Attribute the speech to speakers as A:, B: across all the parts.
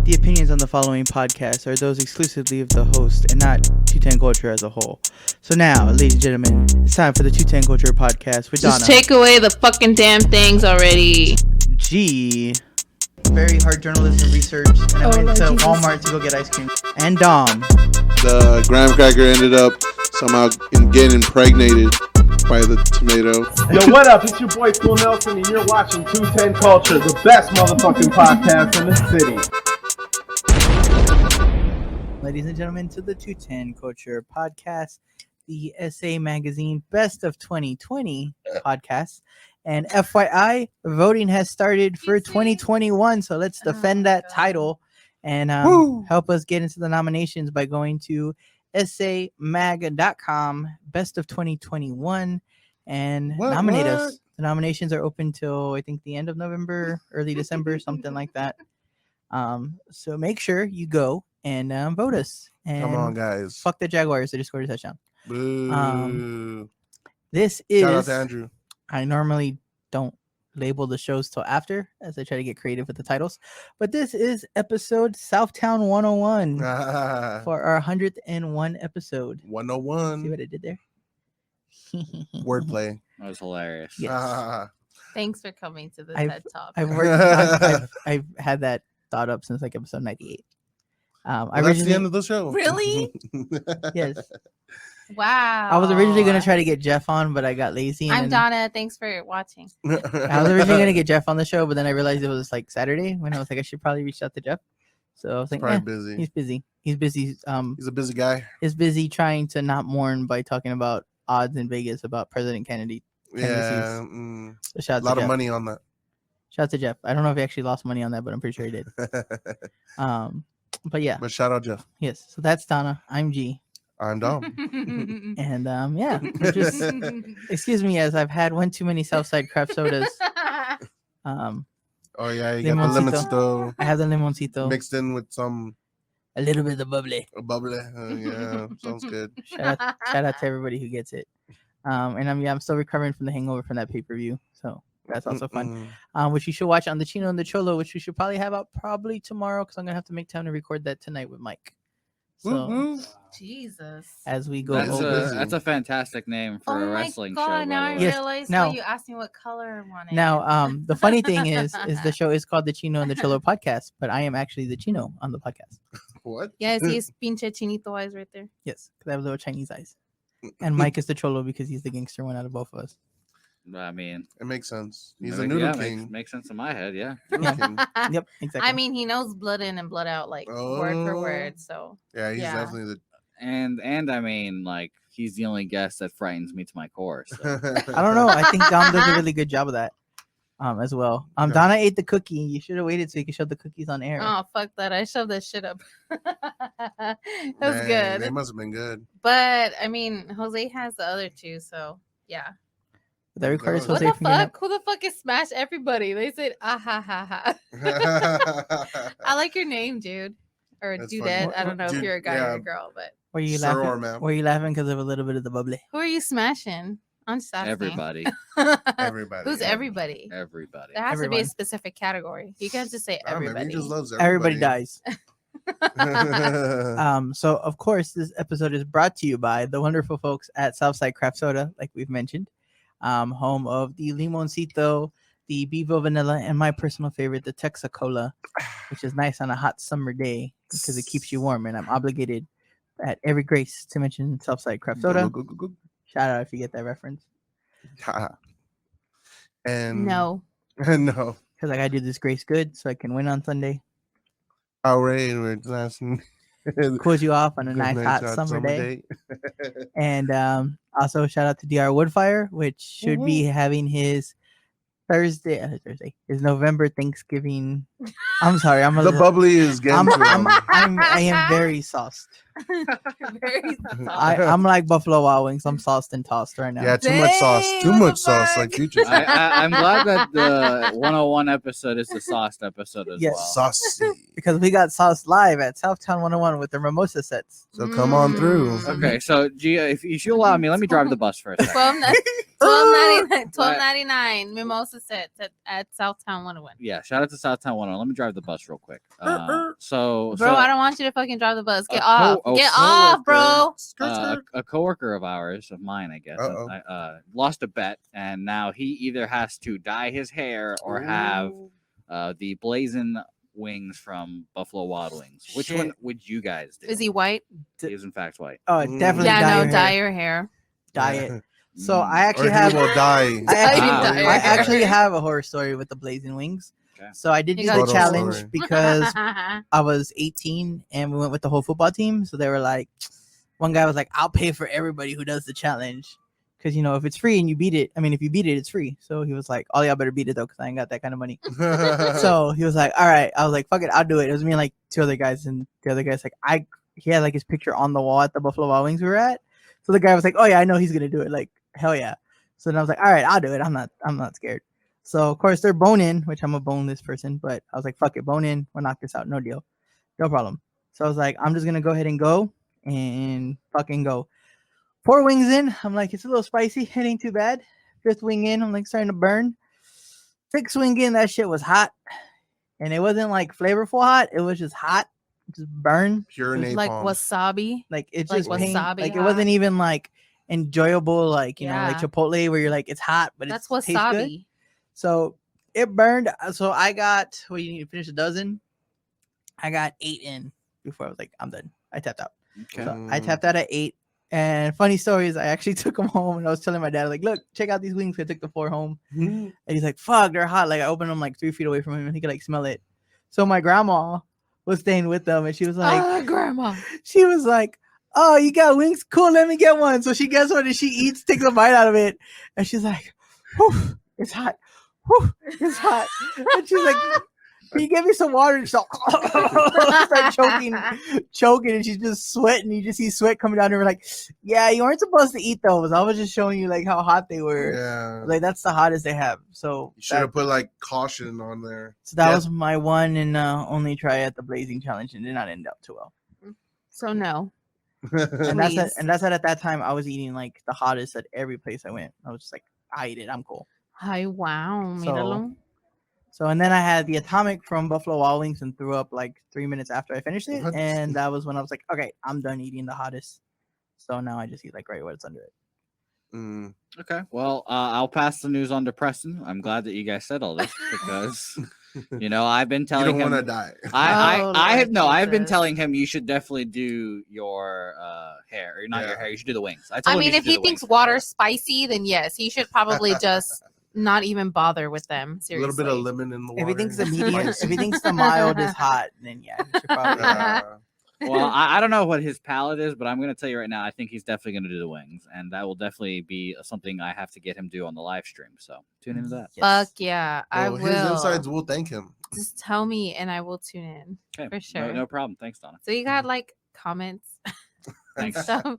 A: The opinions on the following podcast are those exclusively of the host and not 210 Culture as a whole. So now, ladies and gentlemen, it's time for the 210 Culture podcast with Donna.
B: Just take away the fucking damn things already.
A: G. Very hard journalism research, and I went to Walmart to go get ice cream. And Dom.
C: The graham cracker ended up somehow getting impregnated by the tomato.
D: Yo, what up? It's your boy Cool Nelson, and you're watching 210 Culture, the best motherfucking podcast in the city.
A: Ladies and gentlemen, to the 210 Culture podcast, the SA Magazine Best of 2020 podcast. And FYI, voting has started for 2021, so let's defend that title and help us get into the nominations by going to samag.com, Best of 2021, and nominate us. The nominations are open till I think the end of November, early December, something like that. So make sure you go and vote us. And
C: come on, guys.
A: Fuck the Jaguars. They just scored a touchdown.
C: Boo.
A: This is.
C: Shout out to Andrew.
A: I normally don't label the shows till after, as I try to get creative with the titles. But this is episode Southtown 101 for our 101 episode.
C: 101.
A: See what I did there?
C: Wordplay.
E: That was hilarious.
A: Yes.
B: Thanks for coming to the TED Talk.
A: I've had that thought up since like episode 98.
C: That's the end of the show.
B: Really?
A: Yes.
B: Wow.
A: I was originally going to try to get Jeff on, but I got lazy.
B: I'm Donna. Thanks for watching.
A: I was originally going to get Jeff on the show, but then I realized it was like Saturday when I was like, I should probably reach out to Jeff. So I was like,
C: probably busy.
A: He's busy. He's busy.
C: He's a busy guy.
A: He's busy trying to not mourn by talking about odds in Vegas about President Kennedy.
C: Yeah.
A: So shout out
C: a lot
A: to
C: of
A: Jeff.
C: money on that.
A: Shout out to Jeff. I don't know if he actually lost money on that, but I'm pretty sure he did. But yeah.
C: But shout out Jeff.
A: Yes. So that's Donna. I'm G.
C: I'm Dom.
A: And yeah, just excuse me as I've had one too many Southside craft sodas.
C: Oh yeah, you got the limoncito.
A: I have the limoncito
C: mixed in with some
A: a little bit of bubbly.
C: A bubbly. Yeah, sounds good.
A: Shout out to everybody who gets it. And I'm still recovering from the hangover from that pay-per-view. So that's also fun. Which you should watch on the Chino and the Cholo, which we should probably have out probably tomorrow because I'm gonna have to make time to record that tonight with Mike. So
B: Jesus.
A: As we go
E: that's a fantastic name for a wrestling show.
B: Now I realize why you asked me what color I wanted.
A: Now, the funny thing is the show is called the Chino and the Cholo podcast, but I am actually the Chino on the podcast.
C: What?
B: Yes, he's pinche chinito eyes right there.
A: Yes, because I have little Chinese eyes. And Mike is the Cholo because he's the gangster one out of both of us.
E: I mean,
C: it makes sense. He's a noodle king.
E: Makes sense in my head, yeah.
A: Yep, exactly.
B: I mean, he knows blood in and blood out, like word for word. So
C: yeah, he's definitely the.
E: And I mean, like he's the only guest that frightens me to my core. So.
A: I don't know. I think Dom does a really good job of that, as well. Donna ate the cookie. You should have waited so you could show the cookies on air.
B: Oh fuck that! I shoved that shit up. That was good.
C: They must have been good.
B: But I mean, Jose has the other two, so yeah.
A: That requires Jose.
B: What the fuck? Who the fuck is Smash Everybody? They said, ah ha ha ha. I like your name, dude. Or Dudette. I don't know if you're a guy or a girl, but.
A: Were you laughing? Were you laughing because of a little bit of the bubbly?
B: Who are you smashing? I'm just asking.
E: Everybody.
C: Everybody.
B: Who's everybody?
E: Everybody.
B: There has to be a specific category. You can't just say everybody.
C: He just loves
A: everybody dies. So of course this episode is brought to you by the wonderful folks at Southside Craft Soda, like we've mentioned. Home of the limoncito, the Bevo vanilla, and my personal favorite, the Texacola, which is nice on a hot summer day because it keeps you warm. And I'm obligated at every grace to mention Southside Craft Soda. Shout out if you get that reference.
C: And
B: no,
C: because
A: I gotta do this grace good so I can win on Sunday.
C: All right, we're just
A: cools you off on a nice hot summer day. And also shout out to DR Woodfire, which should be having his his November Thanksgiving. I'm sorry,
C: the bubbly is getting
A: I am very sauced.
B: Very sauced.
A: I'm like Buffalo Wild Wings. I'm sauced and tossed right now.
C: Yeah, too much sauce, like you just.
E: I'm glad that the 101 episode is the sauced episode as well.
C: Saucy.
A: Because we got sauce live at Southtown 101 with the mimosa sets.
C: So come on through.
E: Okay, so Gia, if you allow me, let me drive the bus for a second.
B: $12.99 mimosa sets at Southtown 101.
E: Yeah, shout out to Southtown 101. Let me drive the bus real quick. So,
B: Bro, I don't want you to fucking drive the bus. Get off. Get off, bro.
E: A coworker of mine, I guess, lost a bet, and now he either has to dye his hair or have the blazing wings from Buffalo Wild Wings. Which one would you guys do?
B: Is he white?
E: He is in fact white.
A: Oh, definitely.
B: Dye your hair.
A: Dye it. So I actually have.
F: Die.
A: I actually have a horror story with the blazing wings. Okay. So I did do the challenge because I was 18 and we went with the whole football team. So they were like, one guy was like, "I'll pay for everybody who does the challenge." Because, you know, if it's free and you beat it, if you beat it, it's free. So he was like, all y'all better beat it, though, because I ain't got that kind of money. So he was like, all right. I was like, fuck it, I'll do it. It was me and, like, two other guys. And the other guy's like, he had, like, his picture on the wall at the Buffalo Wild Wings we were at. So the guy was like, oh, yeah, I know he's going to do it. Like, hell yeah. So then I was like, all right, I'll do it. I'm not scared. So, of course, they're bone in, which I'm a boneless person. But I was like, fuck it, bone in. We'll knock this out. No deal. No problem. So I was like, I'm just going to go ahead and go and fucking go. 4 wings in, I'm like, it's a little spicy. It ain't too bad. 5th wing in, I'm like starting to burn. 6th wing in, that shit was hot. And it wasn't like flavorful hot. It was just hot. Just burn.
F: Pure napalm.
B: Like wasabi.
A: Like it's
B: like
A: just
B: wasabi.
A: Like it wasn't even like enjoyable, like, you know, like Chipotle where you're like, it's hot, but
B: that's
A: tastes
B: wasabi.
A: Good. So it burned. So I got, what do you need to finish a dozen? I got 8 in before I was like, I'm done. I tapped out. Okay. So I tapped out at 8. And funny story is I actually took them home and I was telling my dad, like, look, check out these wings. I took the 4 home. And he's like, fuck, they're hot. Like I opened them like 3 feet away from him and he could like smell it. So my grandma was staying with them and she was like,
B: grandma.
A: She was like, oh, you got wings? Cool, let me get one. So she gets one and she eats, takes a bite out of it. And she's like, whew, it's hot. Whew, it's hot. And she's like, can you give me some water? And she'll start choking, and she's just sweating. You just see sweat coming down, and we're like, yeah, you weren't supposed to eat those. I was just showing you like how hot they were.
F: Yeah,
A: like that's the hottest they have. So
F: you should have put like caution on there.
A: So that was my one and only try at the blazing challenge, and did not end up too well.
B: So no.
A: And that's at that time I was eating like the hottest at every place I went. I was just like, I eat it. I'm cool.
B: Hi, wow, míralo.
A: So, and then I had the Atomic from Buffalo Wild Wings and threw up like 3 minutes after I finished it. And that was when I was like, okay, I'm done eating the hottest. So now I just eat like right what's under it.
E: Okay. Well, I'll pass the news on to Preston. I'm glad that you guys said all this because, you know, I've been telling him.
F: You don't want to die.
E: I've been telling him you should definitely do your hair. Or not your hair. You should do the wings.
B: I mean, if he thinks water's spicy, then yes, he should probably just not even bother with them. Seriously.
F: A little bit of lemon in the water.
A: If he thinks the medium, if he thinks the mild is hot, then yeah, he should probably.
E: Well, I don't know what his palate is, but I'm going to tell you right now, I think he's definitely going to do the wings, and that will definitely be something I have to get him do on the live stream. So tune into that.
B: Fuck yeah, I will.
F: His insides will thank him.
B: Just tell me, and I will tune in for sure.
E: No problem. Thanks, Donna.
B: So you got like comments. Thanks. So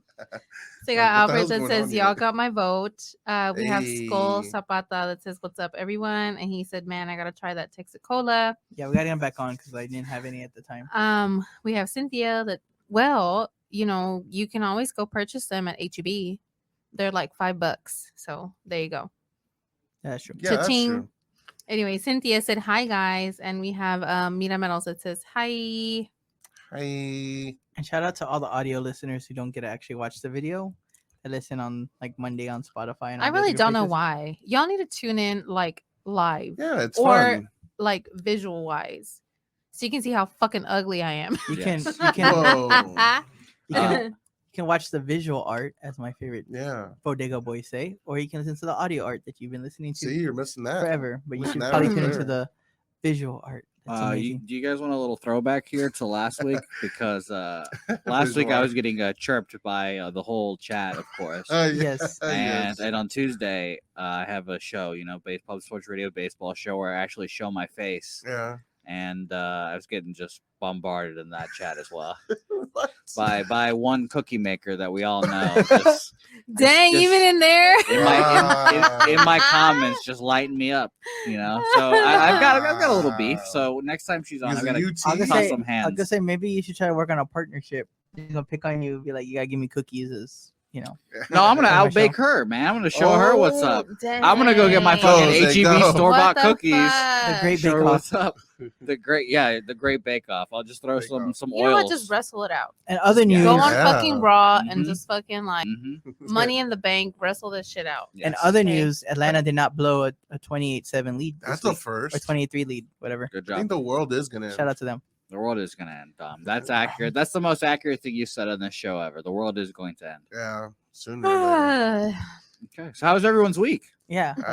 B: you got Albert that says, y'all got my vote. We have Skull Zapata that says, what's up, everyone? And he said, man, I got to try that Texacola.
A: Yeah, we got to get back on because I didn't have any at the time.
B: We have Cynthia that, well, you know, you can always go purchase them at HEB. They're like $5. So there you go.
A: That's true.
F: Yeah, that's true.
B: Anyway, Cynthia said, hi, guys. And we have Mira Metals that says, hi.
F: Hi.
A: And shout out to all the audio listeners who don't get to actually watch the video. They listen on like Monday on Spotify. And
B: I really don't know why. Y'all need to tune in like live.
F: Yeah, it's
B: or
F: fun.
B: Like visual wise, so you can see how fucking ugly I am.
A: You can watch the visual art, as my favorite bodega boys say, or you can listen to the audio art that you've been listening to.
F: See, you're missing that
A: forever, but you should probably tune into the visual art.
E: Do you guys want a little throwback here to last week? Because last week I was getting chirped by the whole chat, of course.
A: Yes.
E: And on Tuesday, I have a show, you know, Public Sports Radio baseball show where I actually show my face.
F: Yeah.
E: And I was getting just bombarded in that chat as well by one cookie maker that we all know.
B: Dang, even in there,
E: in my comments, just lighting me up, you know. So I've got a little beef. So next time she's on, I've got to toss some hands.
A: I was gonna say maybe you should try to work on a partnership. He's gonna pick on you, be like, you gotta give me cookies as
E: No, I'm gonna
A: on my
E: outbake
A: show.
E: her, man. I'm gonna show her what's up.
B: Dang.
E: I'm gonna go get my
F: Go,
E: fucking
F: Zay,
E: HEB
F: go.
E: store bought
B: What the
E: cookies.
A: The Great
E: Show
A: Bake
E: her
A: Off.
E: what's up. The Great Bake Off. I'll just throw
F: Bake
E: some
F: Off.
E: some
B: You know what?
E: oils.
B: Just wrestle it out.
A: And other
E: Yeah.
A: news.
B: Go on
F: Yeah.
B: fucking Raw and
E: Mhm.
B: just fucking like
E: Mhm.
B: money in the bank. Wrestle this shit out.
A: And
E: Yes.
A: other
B: Okay.
A: news, Atlanta did not blow a 28-7 lead. this
F: That's a
A: week,
F: first.
A: or 23 lead, whatever.
E: Good
F: I think
E: job.
F: the world is gonna end.
A: Shout out to them.
E: The world is gonna end. That's accurate. That's the most accurate thing you said on this show ever. The world is going to end.
F: Yeah, sooner or later.
E: Okay. So how was everyone's week?
A: Yeah.
F: It's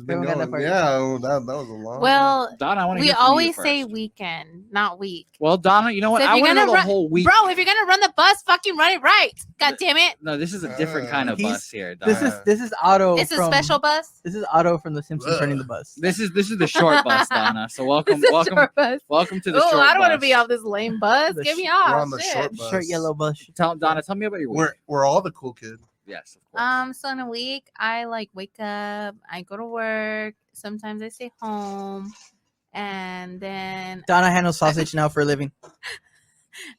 F: been
A: Everyone got that
F: going.
A: part.
F: Yeah, that was a long.
B: Well,
E: Donna, I want to
B: we
E: hear from you
B: always say
E: first.
B: weekend, not week.
E: Well, Donna, you know what?
B: So if
E: I
B: you're
E: want to know
B: gonna
E: the
B: run-
E: whole week.
B: Bro, if you're gonna run the bus, fucking run it right. God damn it.
E: No, this is a different kind of
A: He's-
E: bus here, Donna.
A: This is Otto.
B: It's a
A: from-
B: special bus.
A: This is Otto from The Simpsons
F: Ugh.
A: running the bus.
E: This is the short bus, Donna. So welcome,
B: It's a
E: welcome,
B: short bus.
E: welcome to the
B: Oh,
E: short
B: I don't want to
E: bus.
B: be off this lame bus.
A: The
B: Get me
A: sh-
B: off.
F: We're on the
B: Shit.
F: short bus.
A: Short yellow bus.
E: Donna, tell me about your week.
F: We're all the cool kids.
E: Yes, of course.
B: So in a week, I like wake up, I go to work. Sometimes I stay home, and then
A: Donna handles sausage now for a living.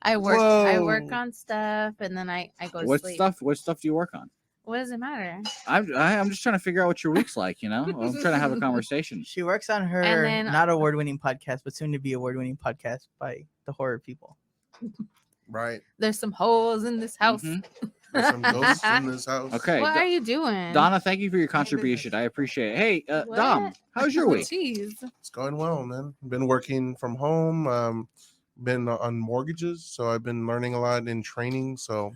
B: I work. I
F: Whoa.
B: work on stuff, and then I go to
E: What
B: sleep.
E: stuff? What stuff do you work on?
B: What does it matter?
E: I'm just trying to figure out what your week's like. You know, I'm trying to have a conversation.
A: She works on her
B: And then-
A: not award-winning podcast, but soon to be award-winning podcast by the horror people.
F: Right.
B: There's some holes in this house.
E: Mhm.
F: There's some ghosts in this house.
E: Okay,
B: What are you doing,
E: Donna, thank you for your contribution. I appreciate it. Hey,
B: What?
E: Dom, how's your
B: Oh,
E: week?
B: Jeez.
F: It's going well, man. Been working from home. Been on mortgages, so I've been learning a lot in training. So,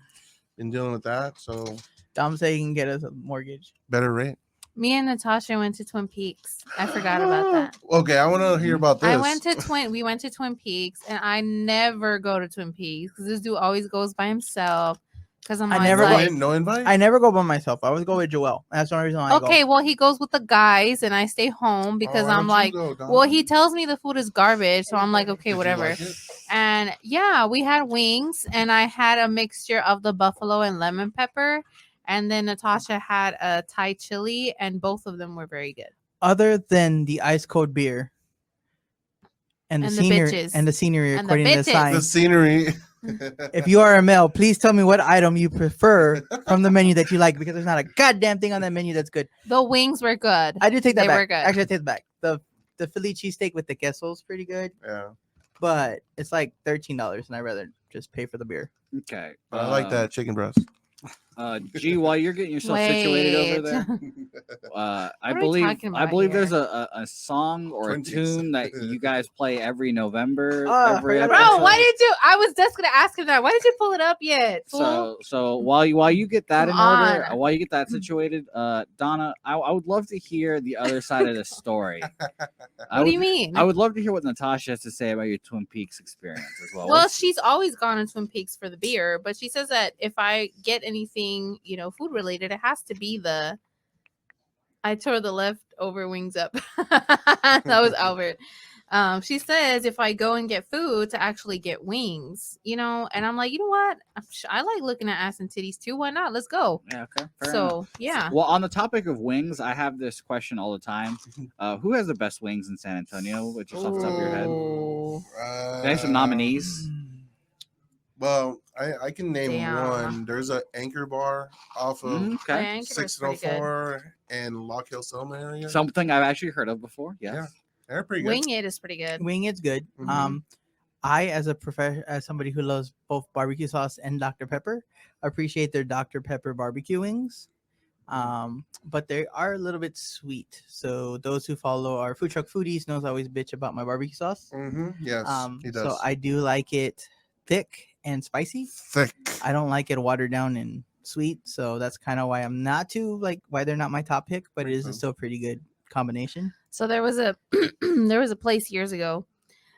F: been dealing with that. So,
A: Dom said he can get us a mortgage.
F: better rate.
B: Me and Natasha went to Twin Peaks. I forgot about that.
F: Okay, I want to hear about this.
B: I went to We went to Twin Peaks, and I never go to Twin Peaks because this dude always goes by himself. Because I'm
A: I
B: always
A: never
F: no,
A: go
B: like,
F: no invite.
A: I never go by myself. I always go with Joel. That's the only reason why I
B: okay,
A: go.
B: well he goes with the guys, and I stay home because
F: Oh, why
B: I'm
F: don't
B: like,
F: you go, Dom?
B: well, he tells me the food is garbage, so I'm like, okay,
F: Did you
B: whatever.
F: like it?
B: And yeah, we had wings, and I had a mixture of the buffalo and lemon pepper, and then Natasha had a Thai chili, and both of them were very good.
A: Other than the ice cold beer and the
B: And the
A: scenery
B: bitches.
A: and the scenery
B: And the
A: according to the
B: bitches.
A: sign.
F: The scenery.
A: If you are a male, please tell me what item you prefer from the menu that you like, because there's not a goddamn thing on that menu that's good.
B: The wings were good.
A: I do take that
B: They
A: back.
B: were good.
A: Actually, I take it back. The Philly cheesesteak with the queso's pretty good,
F: Yeah,
A: but it's like $13, and I'd rather just pay for the beer.
E: Okay,
F: but I like that chicken breast.
E: G, while you're getting yourself situated over there,
B: What
E: I
B: are we
E: believe
B: talking about
E: there's
B: here?
E: a song or a
F: Twin Peaks.
E: tune that you guys play every November.
A: Oh,
E: every
A: I forgot
B: Bro,
A: about
E: episode.
B: why did you? I was just gonna ask him that. Why did you pull it up yet? Fool?
E: So while you get that
B: Come
E: in order,
B: on.
E: while you get that situated, Donna, I would love to hear the other side of the story.
B: What do you mean?
E: I would love to hear what Natasha has to say about your Twin Peaks experience as well.
B: Well, she's always gone to Twin Peaks for the beer, but she says that if I get anything, food related, it has to be the. I tore the leftover wings up. That was Albert. She says if I go and get food to actually get wings, and I'm like, you know what? I like looking at ass and titties too. Why not? Let's go.
E: Yeah, okay. Fair enough.
B: So yeah.
E: Well, on the topic of wings, I have this question all the time. Who has the best wings in San Antonio? Just off the top of your head.
B: Ooh.
E: Can I have some nominees?
F: Well, I can name
B: Damn.
F: one. There's an Anchor Bar off of
E: Okay.
B: Yeah, Anchor Bar's pretty good.
F: 604 and Lock Hill Selma area.
E: Something I've actually heard of before. Yes.
F: Yeah. They're pretty good.
B: Wing It is pretty good.
A: Wing It's good.
F: Mhm.
A: I, as somebody who loves both barbecue sauce and Dr. Pepper, appreciate their Dr. Pepper barbecue wings. But they are a little bit sweet. So those who follow our food truck foodies knows I always bitch about my barbecue sauce.
F: Yes, he does.
A: So I do like it thick and spicy.
F: Thick.
A: I don't like it watered down and sweet. So that's kind of why I'm not too why they're not my top pick, but it is
F: Makes
A: still a pretty good combination.
B: So there was a there was a place years ago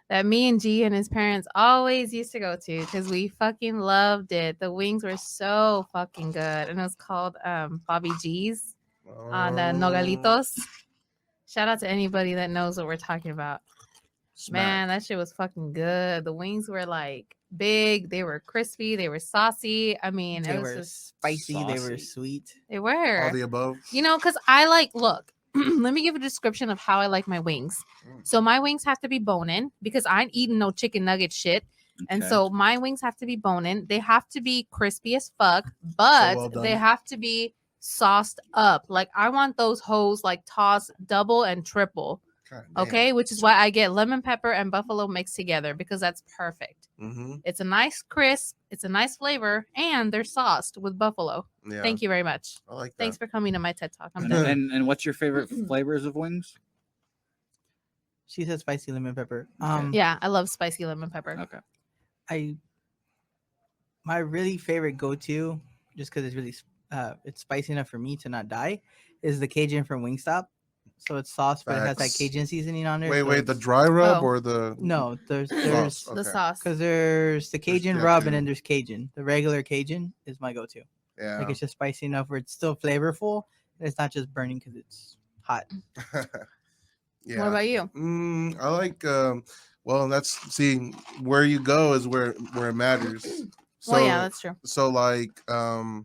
B: that me and G and his parents always used to go to because we fucking loved it. The wings were so fucking good, and it was called Bobby G's on Nogalitos. Shout out to anybody that knows what we're talking about. Man, that shit was fucking good. The wings were like big, they were crispy, they were saucy. I mean,
A: They
B: it was
A: were
B: just,
A: spicy. They were
E: saucy.
A: sweet.
B: they were.
F: all the above.
B: Because I look, let me give a description of how I like my wings. So my wings have to be bone-in because I ain't eating no chicken nugget shit. And
E: Okay.
B: so my wings have to be bone-in. They have to be crispy as fuck, but
F: well done.
B: they have to be sauced up. Like I want those hoes like tossed double and triple.
F: God damn.
B: Okay, which is why I get lemon pepper and buffalo mixed together because that's perfect.
F: Mm-hmm.
B: It's a nice crisp, it's a nice flavor, and they're sauced with buffalo.
F: Yeah.
B: Thank you very much.
F: I like that.
B: Thanks for coming to my TED Talk. I'm
E: And,
B: done.
E: and what's your favorite flavors of wings?
A: She said spicy lemon pepper.
B: Yeah, I love spicy lemon pepper.
E: Okay.
A: My really favorite go-to, just because it's spicy enough for me to not die, is the Cajun from Wingstop. So it's sauce, but it has that
F: Facts.
A: Cajun seasoning on there.
F: Wait,
A: so
F: the
A: it's-
F: dry rub
B: Oh.
F: or the
A: No, there's
F: sauce?
B: The
F: Okay.
B: sauce.
A: because there's the Cajun
F: yeah,
A: rub
F: two.
A: and then there's Cajun. The regular Cajun is my go-to.
F: Yeah.
A: Like it's just spicy enough where it's still flavorful. And it's not just burning because it's hot.
F: Yeah.
B: What about you?
F: I like well, that's see where you go is where it matters. So
B: Well, yeah, that's true.
F: so like I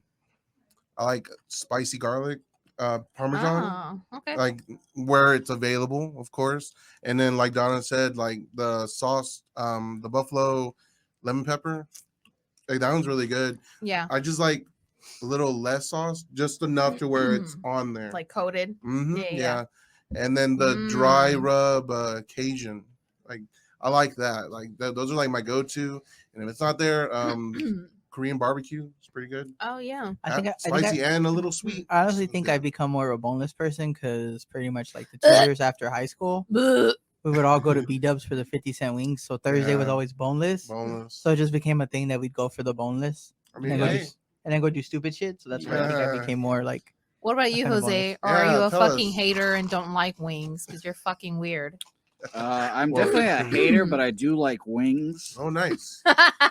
F: like spicy garlic parmesan.
B: Oh, okay.
F: Like where it's available, of course. And then like Donna said, like the sauce, the buffalo lemon pepper, like that one's really good.
B: Yeah,
F: I just like a little less sauce, just enough to where it's on there.
B: like coated.
F: Mhm,
B: yeah,
F: yeah,
B: yeah.
F: And then the dry
B: Mm.
F: rub Cajun, like I like that. Like those are like my go-to. And if it's not there, Korean barbecue is pretty good.
B: Oh yeah.
A: I think
F: Spicy and a little sweet.
A: I honestly think I've become more of a boneless person because pretty much like the 2 years after high school, we would all go to B-Dubs for the 50-cent wings. So Thursday was
F: Yeah.
A: always boneless.
F: Boneless.
A: So it just became a thing that we'd go for the boneless
F: I
A: and
F: mean,
A: then,
F: hey,
A: go do stupid shit. So that's why I think I
F: Yeah.
A: became more like
B: What about you,
A: kind of
B: Jose?
A: bonus.
B: Or are
F: Yeah,
B: you a
F: tell
B: fucking
F: us.
B: hater and don't like wings because you're fucking weird?
E: I'm
F: Well-
E: definitely a hater, but I do like wings.
F: oh nice.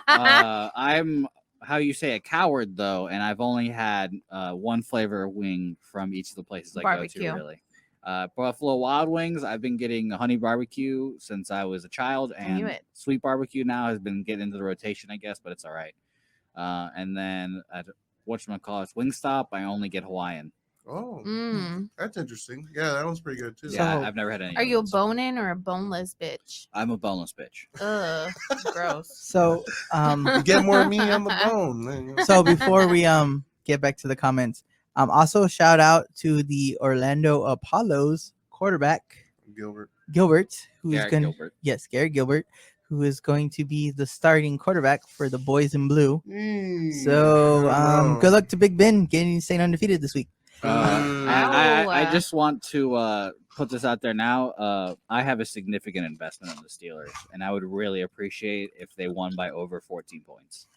E: I'm how you say a coward though, and I've only had one flavor of wing from each of the places I
B: Barbecue.
E: go to. Really, Buffalo Wild Wings. I've been getting honey barbecue since I was a child,
B: I knew
E: and
B: it.
E: sweet barbecue now has been getting into the rotation, I guess, but it's all right. And then at whatchamacallit, Wingstop, I only get Hawaiian.
F: Oh,
B: Mm.
F: that's interesting. Yeah, that one's pretty good too.
E: Yeah,
A: So-
E: I've never had any.
B: Are
E: of
B: you a
E: those.
B: bone-in or a boneless bitch?
E: I'm a boneless bitch.
B: Ugh, gross.
A: so.
F: You get more meat on the bone. Then.
A: So before we get back to the comments, also shout out to the Orlando Apollos quarterback Gilbert, who's
E: Garrett
A: going
E: Gilbert.
A: yes, Garrett Gilbert, who is going to be the starting quarterback for the boys in blue. So good luck to Big Ben staying undefeated this week.
E: I just want to put this out there now. I have a significant investment in the Steelers, and I would really appreciate if they won by over 14 points.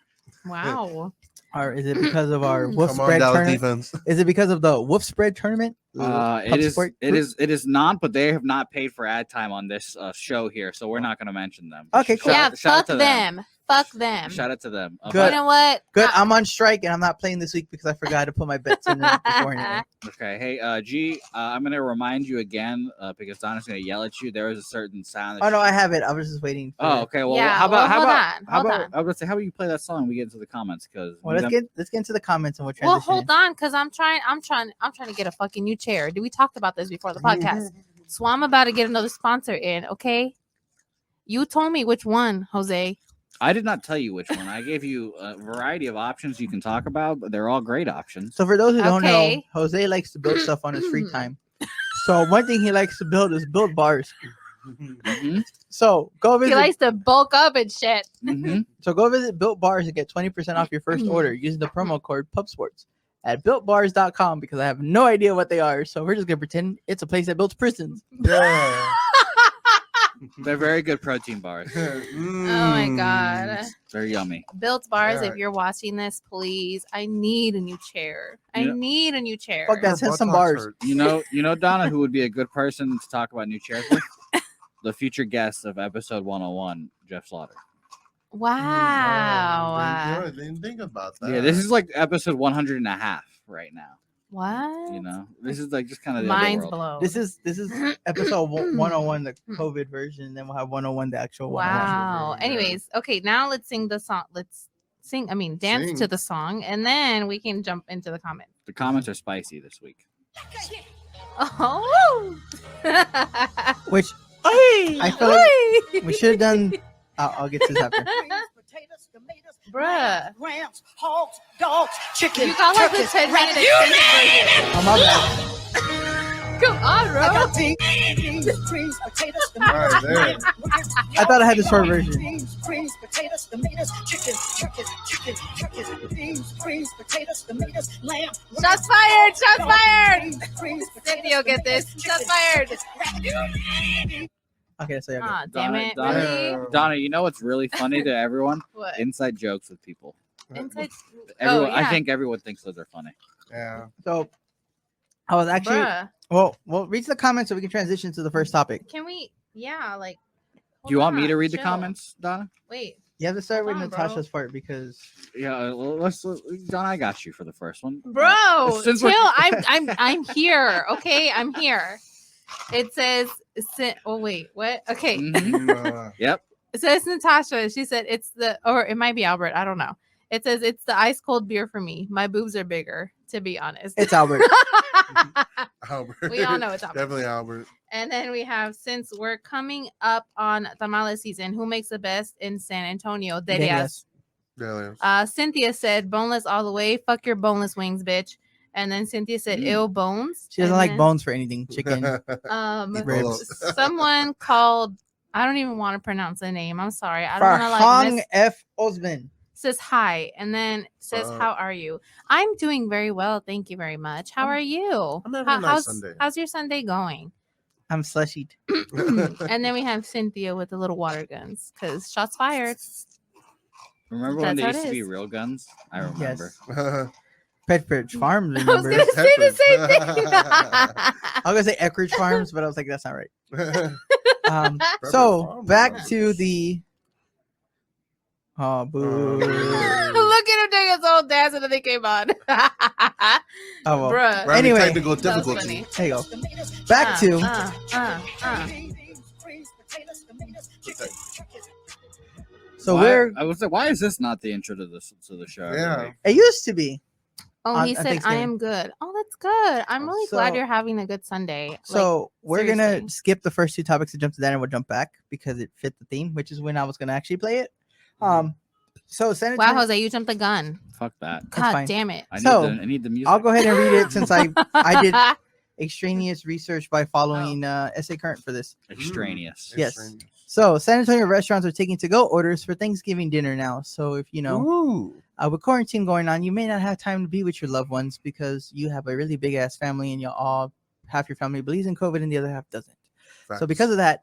B: Wow.
A: Or is it because of our wolf
F: Come on,
A: spread
F: Dallas
A: tournament?
F: defense.
A: Is it because of the wolf spread tournament?
E: It is.
A: Sport
E: It
A: group?
E: is. It is not. But they have not paid for ad time on this show here, so we're not going to mention them.
A: Okay, cool.
B: Yeah,
E: Shout out
B: fuck
E: to
B: them. Fuck them.
E: Shout out to them.
A: Good.
B: You know what?
A: Good. I'm on strike and I'm not playing this week because I forgot to put my bets in before anyway.
E: Okay. Hey, G, I'm going to remind you again because Donna's going to yell at you. There is a certain sound. That
A: Oh no, I have it. I was just waiting. For
E: Oh, okay. Well,
B: Yeah,
E: how about
B: well, hold on,
E: how
B: hold
E: about
B: on.
E: I was gonna say how about you play that song and we get into the comments because
A: Well, let's get into the comments and we'll transition.
B: Well, hold on, because I'm trying to get a fucking new chair. We talked about this before the podcast. So I'm about to get another sponsor in, okay? You told me which one, Jose.
E: I did not tell you which one. I gave you a variety of options you can talk about, but they're all great options.
A: So for those who don't know,
B: Okay.
A: Jose likes to build stuff on his free time. So one thing he likes to build is build bars.
E: Mhm,
A: So go
B: He
A: visit.
B: likes to bulk up and shit.
E: mhm.
A: So go visit Built Bars and get 20% off your first order using the promo code PubSports at builtbars.com because I have no idea what they are. So we're just gonna pretend it's a place that builds prisons.
F: Yeah.
E: They're very good protein bars.
B: Oh my god.
E: They're yummy.
B: Built Bars,
F: Yeah.
B: if you're watching this, please. I need a new chair. I
E: Yeah.
B: need a new chair.
A: Fuck that. Send some bars.
E: You know, Donna, who would be a good person to talk about new chairs with? The future guest of episode 101, Jeff Slaughter.
B: Wow.
F: I didn't think about that.
E: Yeah, this is like episode 100 and a half right now.
B: What?
E: You know, this is like just kind of the other
B: Mind's
E: world.
B: blown.
A: This is episode 101, the COVID version, and then we'll have 101, the actual 101.
B: Wow.
F: Yeah.
B: Anyways, okay, now let's sing the song. Let's dance
F: Sing.
B: to the song, and then we can jump into the comments.
E: The comments are spicy this week.
B: Oh.
A: Which I feel like we should have done. I'll get to this after.
B: Bruh.
G: Rams, hogs, dogs, chickens.
B: You got like the 10-minute extended
A: Oh, my bad.
B: version. Come on,
G: I
B: bro.
G: got beans, potatoes,
F: Right there.
A: I thought I had the short version.
G: Beans, potatoes, tomatoes, chicken, beans, potatoes, tomatoes, lamb.
B: Shots fired! Shots fired!
G: Beans,
B: Cynthia, get this. Shots fired!
A: Okay, so yeah.
B: Aw, damn it.
E: Donna,
B: Really?
E: Donna, you know what's really funny to everyone?
B: What?
E: Inside jokes with people.
B: Inside.
E: Everyone, I
B: yeah.
E: think everyone thinks those are funny.
F: Yeah.
A: So I was actually
B: Bruh.
A: we'll read the comments so we can transition to the first topic.
B: Can we? Yeah, like.
E: Do you want me
B: hold
E: to
B: on,
E: read the
B: chill.
E: comments, Donna?
B: Wait.
A: You have to start with
B: Hold on, bro.
A: Natasha's part because
E: Yeah, let's Donna, I got you for the first one.
B: Bro,
E: Since
B: chill.
E: we're-
B: I'm here. Okay, I'm here. It says. Oh wait, what? Okay.
E: Mhm. Yep.
B: It says Natasha. She said it's the, or it might be Albert. I don't know. It says it's the ice cold beer for me. My boobs are bigger, to be honest.
A: it's Albert.
F: Albert.
B: We all know it's Albert.
F: Definitely Albert.
B: And then we have, since we're coming up on tamale season, who makes the best in San Antonio? Delias.
F: Delias.
B: Cynthia said boneless all the way. Fuck your boneless wings, bitch. And then Cynthia said ill bones.
A: She doesn't
B: And
A: like
B: then,
A: bones for anything. Chicken.
F: Ribs.
B: Someone called, I don't even want to pronounce the name. I'm sorry. I don't want to like
A: Farhang
B: miss,
A: F. Osman.
B: says hi and then says how are you? I'm doing very well, thank you very much. How are you?
F: I'm having a nice Sunday.
B: How's your Sunday going?
A: I'm slushied.
B: And then we have Cynthia with the little water guns because shots fired.
E: Remember when
B: That's
E: they
B: how it
E: used to be
B: is.
E: real guns? I remember.
A: Yes. Petridge Farms.
B: I was
A: Remember?
B: gonna say the same thing.
A: I was gonna say Eckridge Farms, but I was like, that's not right. So
F: Farms.
A: back to the. Oh, boo.
B: Look at him doing his own dance and then they came on.
A: Oh, well.
B: Bruh.
F: Right,
A: Anyway.
F: technical
B: That was
F: difficulty.
B: funny.
A: There you go. Back to. So
E: I was like, why is this not the intro to the show? every
F: Yeah.
E: week?
A: it used to be.
B: Oh,
A: on-
B: he
A: on
B: said, I
A: Thanksgiving.
B: am good. Oh, that's good. I'm really glad
A: So-
B: you're having a good Sunday.
A: So we're gonna
B: seriously.
A: skip the first two topics and jump to that, and we'll jump back because it fit the theme, which is when I was gonna actually play it. So San
B: Wow,
A: Antonio,
B: Jose, you jumped the gun.
E: Fuck that.
B: God
A: fine.
B: damn it.
E: I
A: So,
E: need the music.
A: I'll go ahead and read it since I did extraneous research by following SA Current for this.
E: Extraneous.
A: Yes. So San Antonio restaurants are taking to-go orders for Thanksgiving dinner now. So if you know,
F: Ooh.
A: with quarantine going on, you may not have time to be with your loved ones because you have a really big ass family and you all half your family believes in COVID and the other half doesn't. So because of that,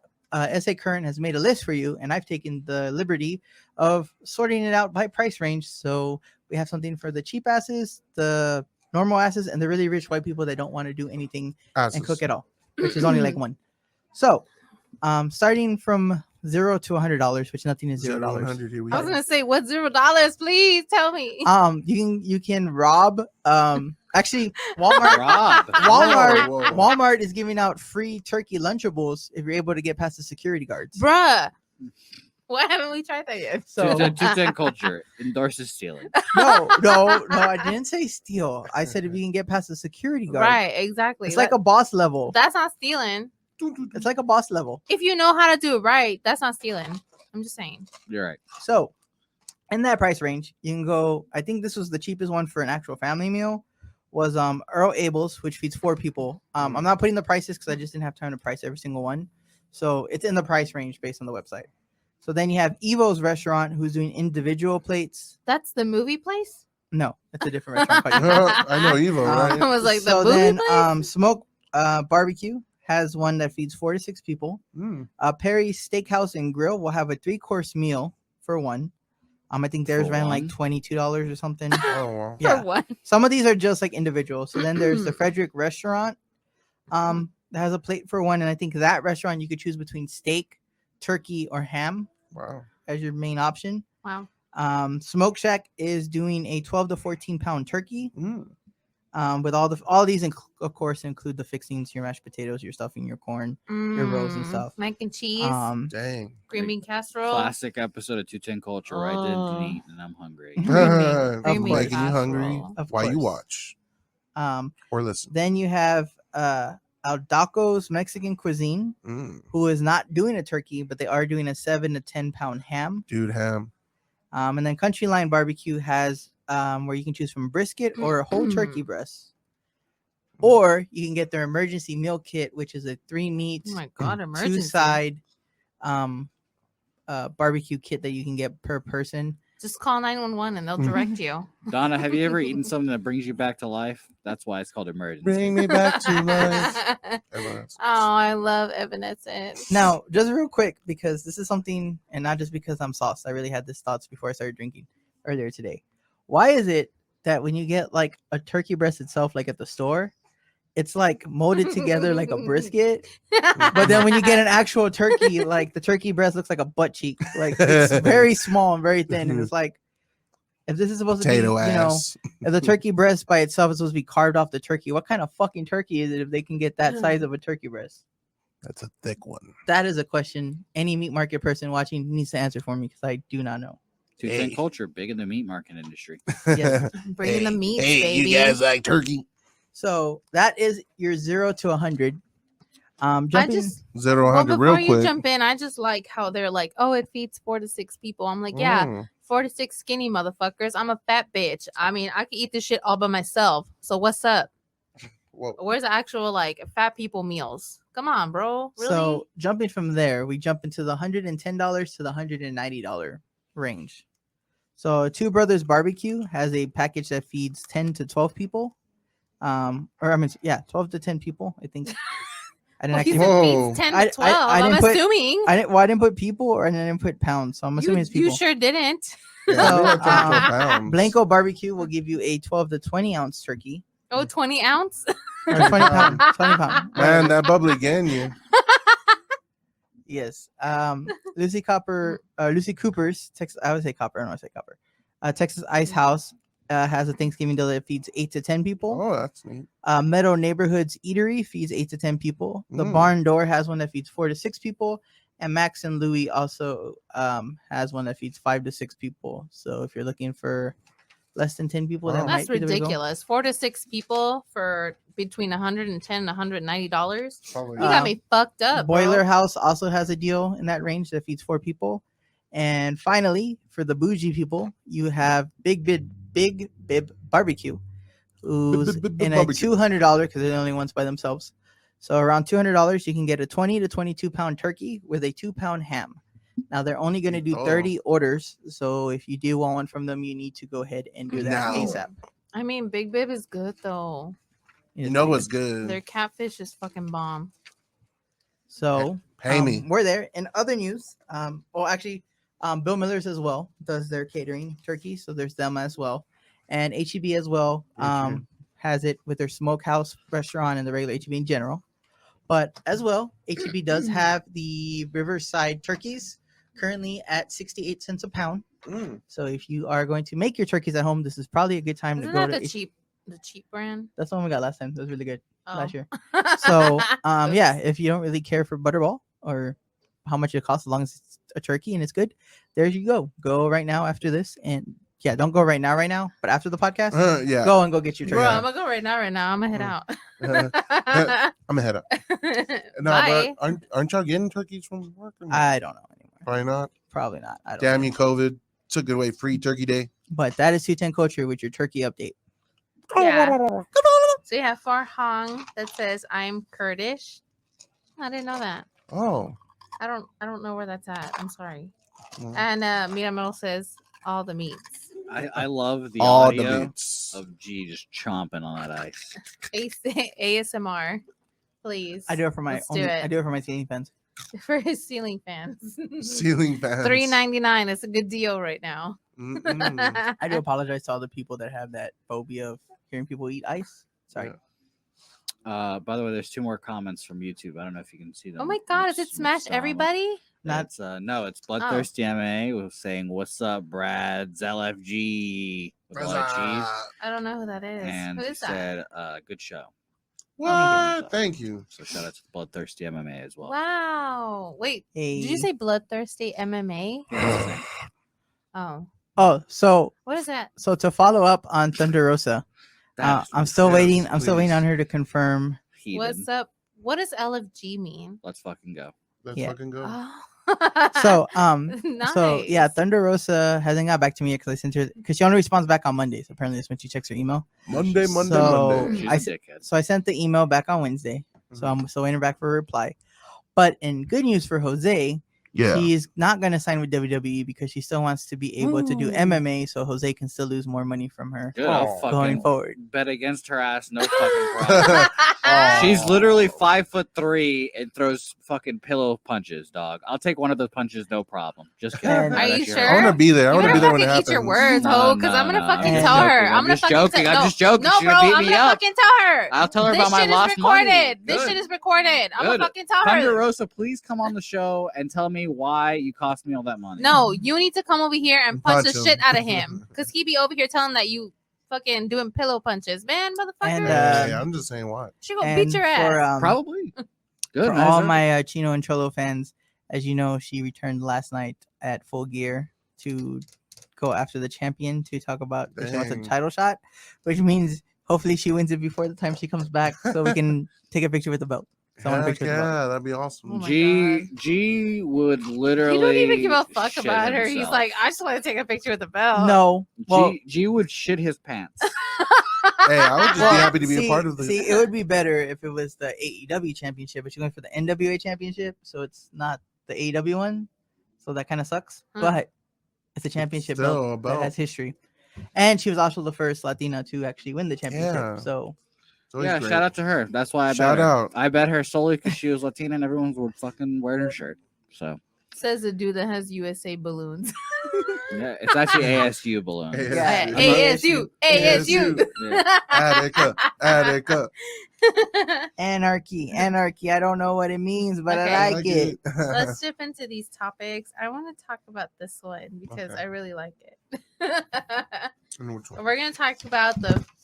A: SA Current has made a list for you, and I've taken the liberty of sorting it out by price range. So we have something for the cheap asses, the normal asses, and the really rich white people that don't want to do anything and cook at all, which is only like one. So starting from $0 to $100, which nothing is $0.
F: Here we
B: I was
F: go.
B: gonna say, what $0? Please tell me.
A: You can rob actually Walmart
E: Rob.
A: Walmart
F: Whoa.
A: Walmart is giving out free turkey Lunchables if you're able to get past the security guards.
B: Bruh. Why haven't we tried that yet?
A: So
E: 210 culture endorses stealing.
A: no, I didn't say steal. I said if you can get past the security guard.
B: Right, exactly.
A: It's like a boss level.
B: that's not stealing.
A: It's like a boss level.
B: If you know how to do it right, that's not stealing. I'm just saying.
E: You're right.
A: So in that price range, you can go. I think this was the cheapest one for an actual family meal. Was Earl Abel's, which feeds 4 people. I'm not putting the prices because I just didn't have time to price every single one. So it's in the price range based on the website. So then you have Evo's restaurant, who's doing individual plates.
B: That's the movie place?
A: No, it's a different restaurant. called
F: I know Evo, right?
B: I was like, the
A: so
B: movie
A: then,
B: place?
A: Smoke Barbecue has one that feeds 4 to 6 people.
F: Mm.
A: Perry's Steakhouse and Grill will have a 3-course meal for one. I think theirs
E: For
A: ran like
E: one?
A: $22 or something.
F: Oh, wow.
A: Yeah.
B: For what?
A: Some of these are just like individual. So then there's the Frederick restaurant that has a plate for one. And I think that restaurant you could choose between steak, turkey, or ham
F: Wow.
A: as your main option.
B: Wow.
A: Smoke Shack is doing a 12 to 14 pound turkey.
F: Mm.
A: With all these of course include the fixings, your mashed potatoes, your stuffing, your corn, your rolls and stuff.
B: Mac and cheese,
F: Dang.
B: green bean casserole.
E: Classic episode of 210 culture where I
B: Oh.
E: didn't eat and I'm hungry.
B: Green
A: Of
B: bean
A: course.
F: Making you hungry
B: casserole.
A: Of
F: while you
A: course.
F: watch or listen.
A: Then you have Aldaco's Mexican Cuisine,
F: Mm.
A: who is not doing a turkey, but they are doing a 7 to 10 pound ham.
F: Dude, ham.
A: And then Country Line Barbecue has where you can choose from brisket or a whole turkey breast. Or you can get their emergency meal kit, which is a 3 meat,
B: Oh my God, emergency.
A: 2 side barbecue kit that you can get per person.
B: Just call 911 and they'll direct you.
E: Donna, have you ever eaten something that brings you back to life? That's why it's called emergency.
F: Bring me back to life.
B: Oh, I love Evanescence.
A: Now, just real quick, because this is something, and not just because I'm sauced, I really had these thoughts before I started drinking earlier today. Why is it that when you get like a turkey breast itself, like at the store, it's like molded together like a brisket, but then when you get an actual turkey, like the turkey breast looks like a butt cheek, like it's very small and very thin, and it's like, if this is supposed to be, if the turkey breast by itself is supposed to be carved off the turkey, what kind of fucking turkey is it if they can get that size of a turkey breast?
F: That's a thick one.
A: That is a question any meat market person watching needs to answer for me, because I do not know.
E: 210 culture, big in the meat market industry.
A: Yes.
B: Bringing the meat, baby.
F: You guys like turkey?
A: So that is your 0 to 100.
F: I just 0 to 100
B: well, before
F: real
B: you
F: quick.
B: jump in, I just like how they're like, oh, it feeds 4 to 6 people. I'm like, yeah, 4 to 6 skinny motherfuckers. I'm a fat bitch. I mean, I could eat this shit all by myself. So what's up?
F: Whoa.
B: Where's the actual like fat people meals? Come on, bro. Really?
A: So jumping from there, we jump into the $110 to the $190 range. So Two Brothers Barbecue has a package that feeds 10 to 12 people. 12 to 10 people, I think. I didn't actually.
B: Feeds 10 to 12. I'm assuming.
A: I didn't put people, or I didn't put pounds, so I'm assuming it's people.
B: You sure didn't.
F: Yeah,
A: Blanco Barbecue will give you a 12 to 20 ounce turkey.
B: Oh, 20 ounce?
A: Or 20 pound. 20 pound.
F: Man, that bubbly again, you.
A: Yes. Lucy Cooper's Texas. I would say Copper. I don't want to say Copper. Texas Ice House has a Thanksgiving deal that feeds 8 to 10 people.
F: Oh, that's neat.
A: Meadow Neighborhoods Eatery feeds 8 to 10 people. The Barn Door has one that feeds 4 to 6 people. And Max and Louie also has one that feeds 5 to 6 people. So if you're looking for less than 10 people,
B: that's ridiculous. 4 to 6 people for between $110 and $190. You got me fucked up.
A: Boiler House also has a deal in that range that feeds 4 people. And finally, for the bougie people, you have Big Bib Barbecue, who's in a $200 because they're the only ones by themselves. So around $200, you can get a 20 to 22 pound turkey with a 2-pound ham. Now they're only going to do 30 orders, so if you do want one from them, you need to go ahead and do that ASAP.
B: I mean, Big Bib is good though.
F: You know what's good?
B: Their catfish is fucking bomb.
A: So
F: pay me.
A: We're there. In other news, Bill Miller's as well does their catering turkey, so there's them as well, and HEB as well has it with their smokehouse restaurant and the regular HEB in general. But as well, HEB does have the Riverside turkeys currently at 68 cents a pound. So if you are going to make your turkeys at home, this is probably a good time to go to
B: the cheap brand.
A: That's the one we got last time. That was really good last year. So if you don't really care for Butterball or how much it costs, as long as it's a turkey and it's good, there you go. Go right now after this, and don't go right now, but after the podcast, go and go get your turkey.
B: Bro, I'm gonna go right now. I'm gonna head out.
F: I'm gonna head out. No, but aren't y'all getting turkeys from work?
A: I don't know anymore.
F: Probably not.
A: Probably not. I don't
F: Damn you, COVID took it away. Free turkey day.
A: But that is 210 Culture with your turkey update.
B: Yeah. So you have Farhang that says I'm Kurdish. I didn't know that.
F: Oh.
B: I don't know where that's at. I'm sorry. And Miramel says all the meats.
E: I love the
F: all
E: audio
F: the meats
E: of G just chomping on that ice.
B: ASMR, please.
A: I do it for my I do it for my ceiling fans.
B: For his ceiling fans.
F: Ceiling fans.
B: $3.99. It's a good deal right now.
A: I do apologize to all the people that have that phobia of hearing people eat ice. Sorry.
E: By the way, there's 2 more comments from YouTube. I don't know if you can see them.
B: Oh my God, is it Smash Everybody?
E: It's Bloodthirsty MMA was saying, "What's up, Brad? LFG with a lot of cheese."
B: I don't know who that is.
E: And
B: who
E: she
B: is that?
E: said, "Good show."
F: What? Thank you.
E: So shout out to Bloodthirsty MMA as well.
B: Wow. Wait, did you say Bloodthirsty MMA?
A: Oh, so
B: what is that?
A: So to follow up on Thunder Rosa, I'm still waiting. I'm still waiting on her to confirm.
B: What's up? What does LFG mean?
E: Let's fucking go.
F: Let's fucking go.
A: So
B: nice.
A: so yeah, Thunder Rosa hasn't got back to me yet because I sent her because she only responds back on Mondays. Apparently, that's when she checks her email.
F: Monday.
A: So
E: She's
A: I
E: a
A: said,
E: dickhead.
A: so I sent the email back on Wednesday. So I'm still waiting back for a reply. But in good news for Jose, she's not going to sign with WWE because she still wants to be able to do MMA so Jose can still lose more money from her
E: Good, I'll
A: going
E: fucking
A: forward.
E: bet against her ass, no fucking problem. She's literally 5'3" and throws fucking pillow punches, dog. I'll take one of those punches, no problem. Just kidding.
A: And-
B: Are you
E: Actually,
B: sure?
F: I want to be there. I
B: You
F: want to
B: better
F: be there when it
B: fucking
F: happens.
B: eat your words, ho, because I'm gonna fucking
A: I'm
B: tell
A: just
B: her.
E: joking.
B: I'm
E: I'm
B: fucking
E: just joking.
B: No,
E: She's
B: bro,
E: gonna beat
B: I'm
E: me
B: gonna
E: up.
B: fucking tell her.
E: I'll tell her
B: This
E: about my
B: shit is
E: lost
B: recorded.
E: money.
B: This
E: Good.
B: shit is recorded. I'm gonna
E: Good.
B: fucking tell
E: Thunder
B: her.
E: Rosa, please come on the show and tell me why you cost me all that money.
B: No, you need to come over here and punch the
F: Punch him.
B: shit out of him, because he be over here telling that you fucking doing pillow punches, man, motherfucker.
A: And,
F: Hey, I'm just saying what.
B: she gonna beat your
A: for,
B: ass.
E: Probably. Good.
A: for
E: nice
A: all
E: effort.
A: my Chino and Cholo fans, as you know, she returned last night at Full Gear to go after the champion to talk about if she wants a
F: Dang.
A: title shot, which means hopefully she wins it before the time she comes back so we can take a picture with the belt. So I want a
F: Heck
A: picture with the belt.
F: yeah, that'd be awesome.
B: Oh my
E: G would literally.
B: You don't even give a fuck
E: shit
B: about her. He's
E: himself.
B: like, I just want to take a picture with the belt.
A: No. Well,
E: G would shit his pants.
F: Hey, I would just be happy to be
A: see,
F: a part of this.
A: See, it would be better if it was the AEW championship, but you're going for the NWA championship, so it's not the AEW one. So that kind of sucks.
B: Huh.
A: But it's a championship
F: Still a
A: belt that
F: belt.
A: has history. And she was also the first Latina to actually win the championship.
F: Yeah.
A: So
F: It's always
E: Yeah,
F: great.
E: shout out to her. That's why I
F: Shout
E: bet her.
F: out.
E: I bet her solely because she was Latina and everyone would fucking wear her shirt. So
B: Says the dude that has USA balloons.
E: yeah, it's actually ASU balloon.
A: Yeah.
B: ASU. ASU.
E: Yeah.
F: Attica.
A: anarchy. I don't know what it means, but
B: Okay.
A: I like it.
B: Let's dip into these topics. I want to talk about this one because
F: Okay.
B: I really like it.
F: And which one?
B: We're going to talk about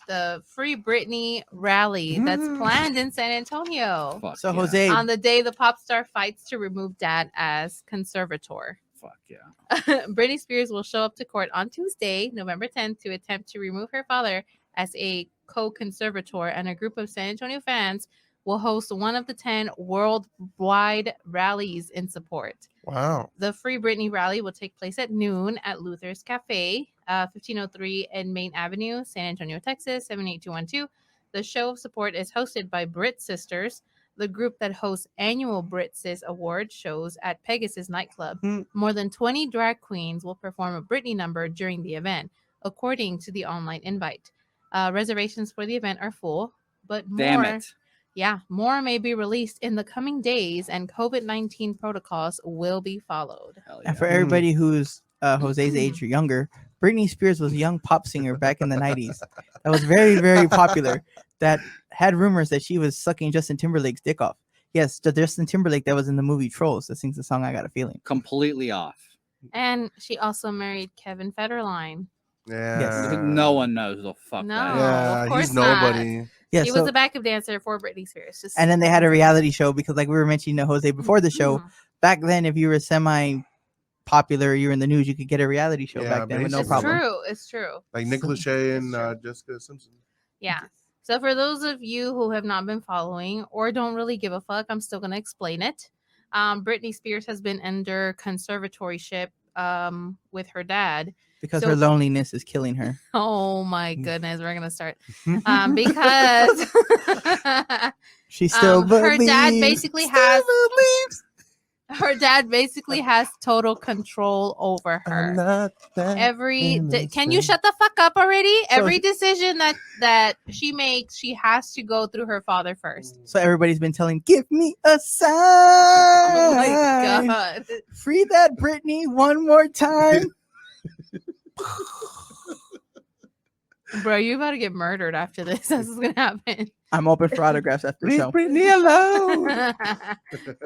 B: the Free Britney rally that's planned in San Antonio
E: Fuck
A: So
E: yeah.
A: Jose,
B: on the day the pop star fights to remove dad as conservator.
E: Fuck yeah.
B: Britney Spears will show up to court on Tuesday, November 10th, to attempt to remove her father as a co-conservator, and a group of San Antonio fans will host one of the 10 worldwide rallies in support.
F: Wow.
B: The Free Britney rally will take place at noon at Luther's Cafe, 1503 and Main Avenue, San Antonio, Texas, 78212. The show of support is hosted by Brit Sisters, the group that hosts annual Brit Sis Award shows at Pegasus nightclub. More than 20 drag queens will perform a Britney number during the event, according to the online invite. Reservations for the event are full, but
E: Damn
B: more,
E: it.
B: yeah, more may be released in the coming days, and COVID-19 protocols will be followed.
E: Hell yeah.
A: and for everybody who's Jose's age or younger, Britney Spears was a young pop singer back in the 90s that was very, very popular, that had rumors that she was sucking Justin Timberlake's dick off. Yes, the Justin Timberlake that was in the movie Trolls that sings the song I Got a Feeling.
E: Completely off.
B: And she also married Kevin Federline.
F: Yeah.
E: No one knows the fuck
B: No.
E: that.
F: Yeah,
B: of course
F: he's nobody.
A: Yeah,
B: He
A: so,
B: was a backup dancer for Britney Spears. Just
A: and then they had a reality show because, like we were mentioning to Jose before the show, back then, if you were semi-popular, you were in the news, you could get a reality show
F: Yeah,
A: back then with no
B: It's
A: problem.
B: true. It's true.
F: Like Nicholas Shea and
B: That's
F: Jessica Simpson.
B: Yeah. So for those of you who have not been following or don't really give a fuck, I'm still gonna explain it. Britney Spears has been under conservatorship with her dad.
A: Because
B: So-
A: her loneliness is killing her.
B: Oh my goodness, we're gonna start because
A: She still
B: her dad
A: believes,
B: basically
A: still
B: has
A: believes.
B: her dad basically has total control over
F: I'm
B: her.
F: not that
B: Can you shut the fuck up already?
A: So-
B: Every decision that she makes, she has to go through her father first.
A: So everybody's been telling, give me a sign.
B: Oh my god.
A: Free that Britney one more time.
B: Bro, you about to get murdered after this. This is gonna happen.
A: I'm open for autographs after the
F: Leave
A: show.
F: Britney alone.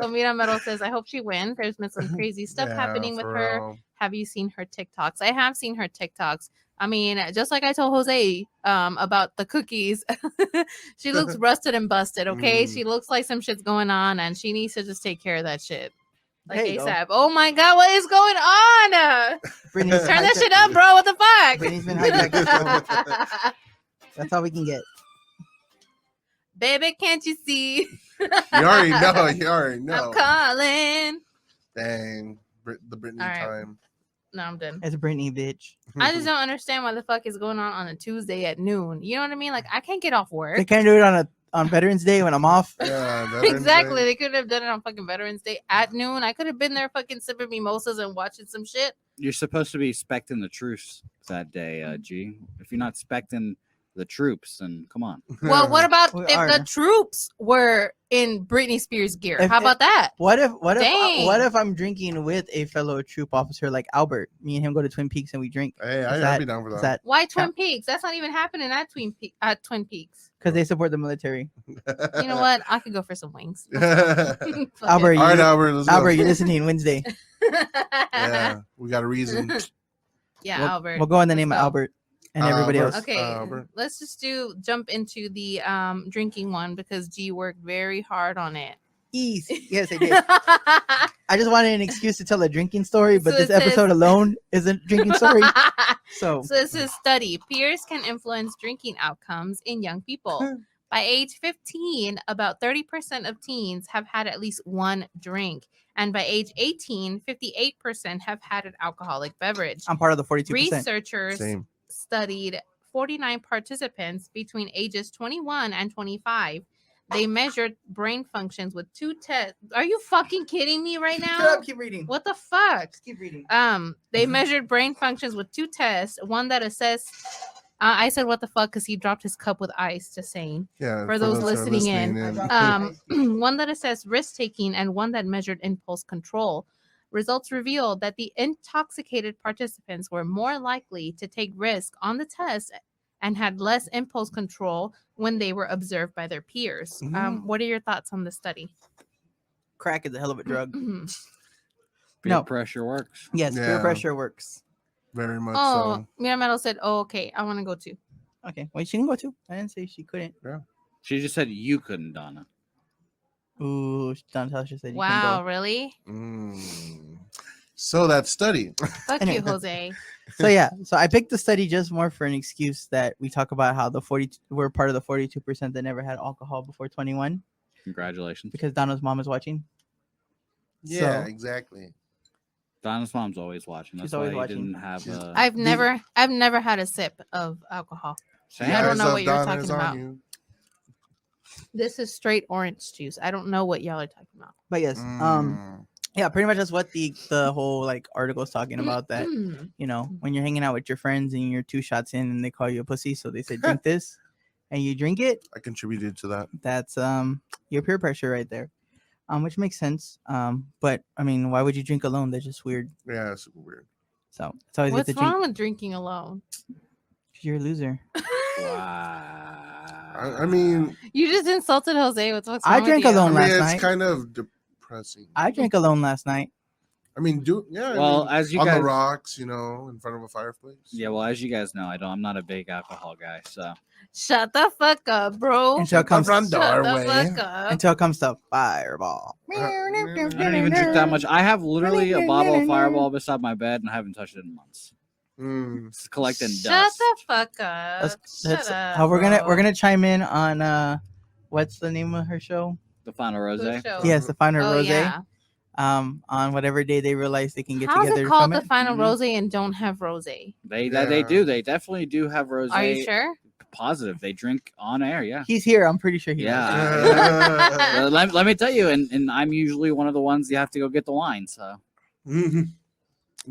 B: So Mira Metal says, I hope she wins. There's been some crazy stuff
F: Yeah,
B: happening with
F: for
B: her.
F: real.
B: Have you seen her TikToks? I have seen her TikToks. I mean, just like I told Jose about the cookies, she looks rusted and busted, okay? She looks like some shit's going on, and she needs to just take care of that shit. Like
A: There you go.
B: ASAP. Oh my god, what is going on?
A: Britney's
B: Turn that
A: hijacked-
B: shit up, bro. What the
A: Britney's been hijacked the show. That's all we can get.
B: Baby, can't you see?
F: You already know. You already know.
B: I'm calling.
F: Dang, the Britney
B: All right.
F: time.
B: No, I'm done.
A: It's Britney, bitch.
B: I just don't understand why the fuck is going on a Tuesday at noon. You know what I mean? Like, I can't get off work.
A: They can't do it on Veterans Day when I'm off.
F: Yeah, Veterans
B: Exactly.
F: Day.
B: They could have done it on fucking Veterans Day at noon. I could have been there fucking sipping mimosas and watching some shit.
E: You're supposed to be specting the troops that day, G. If you're not specting the troops, then come on.
B: Well, what about
A: We
B: if
A: are.
B: the troops were in Britney Spears gear?
A: If
B: How
A: it-
B: about that?
A: What if
B: Dang.
A: what if I'm drinking with a fellow troop officer like Albert? Me and him go to Twin Peaks and we drink.
F: Hey,
A: Is
F: I'd be down for
A: Is
F: that.
A: that
B: Why Twin
A: count?
B: Peaks? That's not even happening at Twin Peaks.
A: Because they support the military.
B: You know what? I could go for some wings.
F: All
B: Fuck it.
A: Albert,
F: right,
A: you,
F: Albert. Let's
A: Albert,
F: go.
A: you're listening Wednesday.
F: Yeah, we got a reason.
B: Yeah,
A: we'll,
B: Albert.
A: We'll go in the
B: Let's
A: name of
B: go.
A: Albert and everybody
F: Albert.
A: else.
B: Okay,
F: Albert.
B: let's just jump into the drinking one because G worked very hard on it.
A: Ease. Yes, I did. I just wanted an excuse to tell a drinking story, but
B: So
A: this
B: it says-
A: episode alone is a drinking story. So
B: So this is study. Peers can influence drinking outcomes in young people. By age 15, about 30% of teens have had at least one drink. And by age 18, 58% have had an alcoholic beverage.
A: I'm part of the 42%.
B: Researchers
F: Same.
B: studied 49 participants between ages 21 and 25. They measured brain functions with two tests. Are you fucking kidding me right now?
A: Shut up, keep reading.
B: What the fuck?
A: Just keep reading.
B: They measured brain functions with two tests. One that assessed. I said what the fuck because he dropped his cup with ice. Just saying.
F: Yeah.
B: For those
F: who are
B: listening in,
F: in.
B: One that assessed risk taking and one that measured impulse control. Results revealed that the intoxicated participants were more likely to take risk on the test and had less impulse control when they were observed by their peers. What are your thoughts on the study?
A: Crack is a hell of a drug.
E: Peer
A: No.
E: pressure works.
A: Yes, peer
F: Yeah.
A: pressure works.
F: Very much
B: Oh,
F: so.
B: Mira Metal said, "Oh, okay, I want to go too."
A: Okay, well, she can go too. I didn't say she couldn't.
E: She just said you couldn't, Donna.
A: Ooh, Dontasha said you
B: Wow,
A: can
B: really?
F: So that study.
B: Fuck
A: Anyway.
B: you, Jose.
A: go. So yeah, so I picked the study just more for an excuse that we talk about how we're part of the 42% that never had alcohol before 21
E: Congratulations.
A: because Donna's mom is watching.
F: Yeah,
A: So-
F: exactly.
E: Donna's mom's always watching. That's
A: She's always
E: why he
A: watching.
E: didn't have
F: She's-
B: I've never had a sip of alcohol.
E: Same.
B: I don't know
F: Eyes
B: what
F: of
B: you're
F: Donna
B: talking
F: is on
B: about.
F: you.
B: This is straight orange juice. I don't know what y'all are talking about.
A: But yes, yeah, pretty much that's what the whole like article is talking about. That you know, when you're hanging out with your friends and you're 2 shots in and they call you a pussy, so they say drink this, and you drink it.
F: I contributed to that.
A: That's your peer pressure right there, which makes sense. But I mean, why would you drink alone? That's just weird.
F: Yeah, it's super weird.
A: So it's always
B: What's
A: good to drink.
B: wrong with drinking alone?
A: 'Cause you're a loser.
E: Wow.
F: I mean,
B: You just insulted Jose. What's wrong
A: I
B: with
A: drank
B: you?
A: alone.
F: I mean,
A: last
F: it's
A: night.
F: kind of depressing.
A: I drank alone last night.
F: I mean,
E: Well, as you
F: on
E: guys,
F: the rocks, in front of a fireplace.
E: yeah. Well, as you guys know, I'm not a big alcohol guy, so
B: Shut the fuck up, bro.
A: Until it comes,
F: front door.
B: Shut the
F: Doorway.
B: fuck up.
A: until it comes to Fireball.
E: I don't even drink that much. I have literally a bottle of Fireball beside my bed, and I haven't touched it in months. It's collecting
B: Shut
E: dust.
B: the fuck up. Shut up.
A: How we're
B: bro.
A: gonna chime in on what's the name of her show?
E: The final rose.
B: Whose show?
A: Yes, the Final
B: Oh,
A: Rose.
B: yeah.
A: On whatever day they realize they can get
B: How's
A: together
B: it
A: to
B: called
A: film
B: the
A: it.
B: final
E: Mhm.
B: rose and don't have rose?
E: They
F: Yeah.
E: do. They definitely do have rose.
B: Are you sure?
E: Positive. They drink on air. Yeah.
A: He's here. I'm pretty sure he.
E: Yeah. Let me tell you, and I'm usually one of the ones you have to go get the wine. So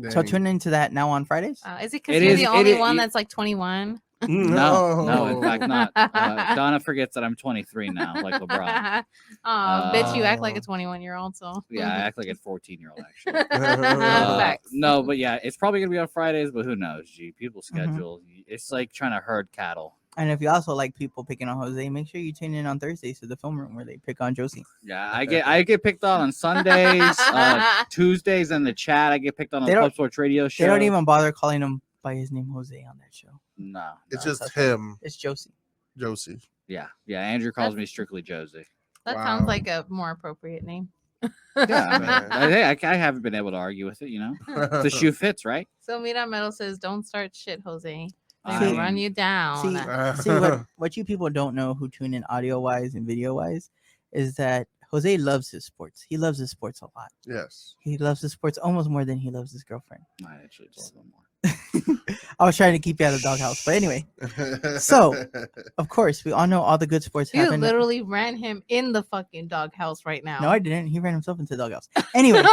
A: So tune into that now on Fridays.
B: Is it because
E: It
B: you're
E: is-
B: the
E: it
B: only
E: is-
B: one
E: you-
B: that's like 21?
E: no, in fact not. Donna forgets that I'm 23 now, like LeBron.
B: Bitch, you act like a 21-year-old. So
E: Yeah, I act like a 14-year-old actually.
B: Facts.
E: No, but yeah, it's probably gonna be on Fridays, but who knows? Gee, people
A: Mm-hmm.
E: schedule. It's like trying to herd cattle.
A: And if you also like people picking on Jose, make sure you tune in on Thursdays to the film room where they pick on Josie.
E: Yeah, I get picked on Sundays, Tuesdays in the chat. I get picked on
A: They
E: the
A: don't-
E: Club Sports Radio show.
A: They don't even bother calling him by his name Jose on that show.
E: No,
F: It's
E: no.
F: just him,
A: It's Josie.
F: Josie.
E: Yeah. Andrew calls me strictly Josie.
B: that
F: Wow.
B: sounds like a more appropriate name.
E: Yeah, I, mean, I haven't been able to argue with it. The shoe fits, right?
B: So Mira Metal says, "Don't start shit, Jose. They're
A: See-
B: gonna run you down."
A: See what you people don't know who tune in audio wise and video wise is that Jose loves his sports. He loves his sports a lot.
F: Yes.
A: He loves his sports almost more than he loves his girlfriend.
E: I actually just love more.
A: I was trying to keep you out of the doghouse, but anyway. So, of course, we all know all the good sports
B: You
A: happen.
B: literally ran him in the fucking doghouse right now.
A: No, I didn't. He ran himself into the doghouse. Anyway,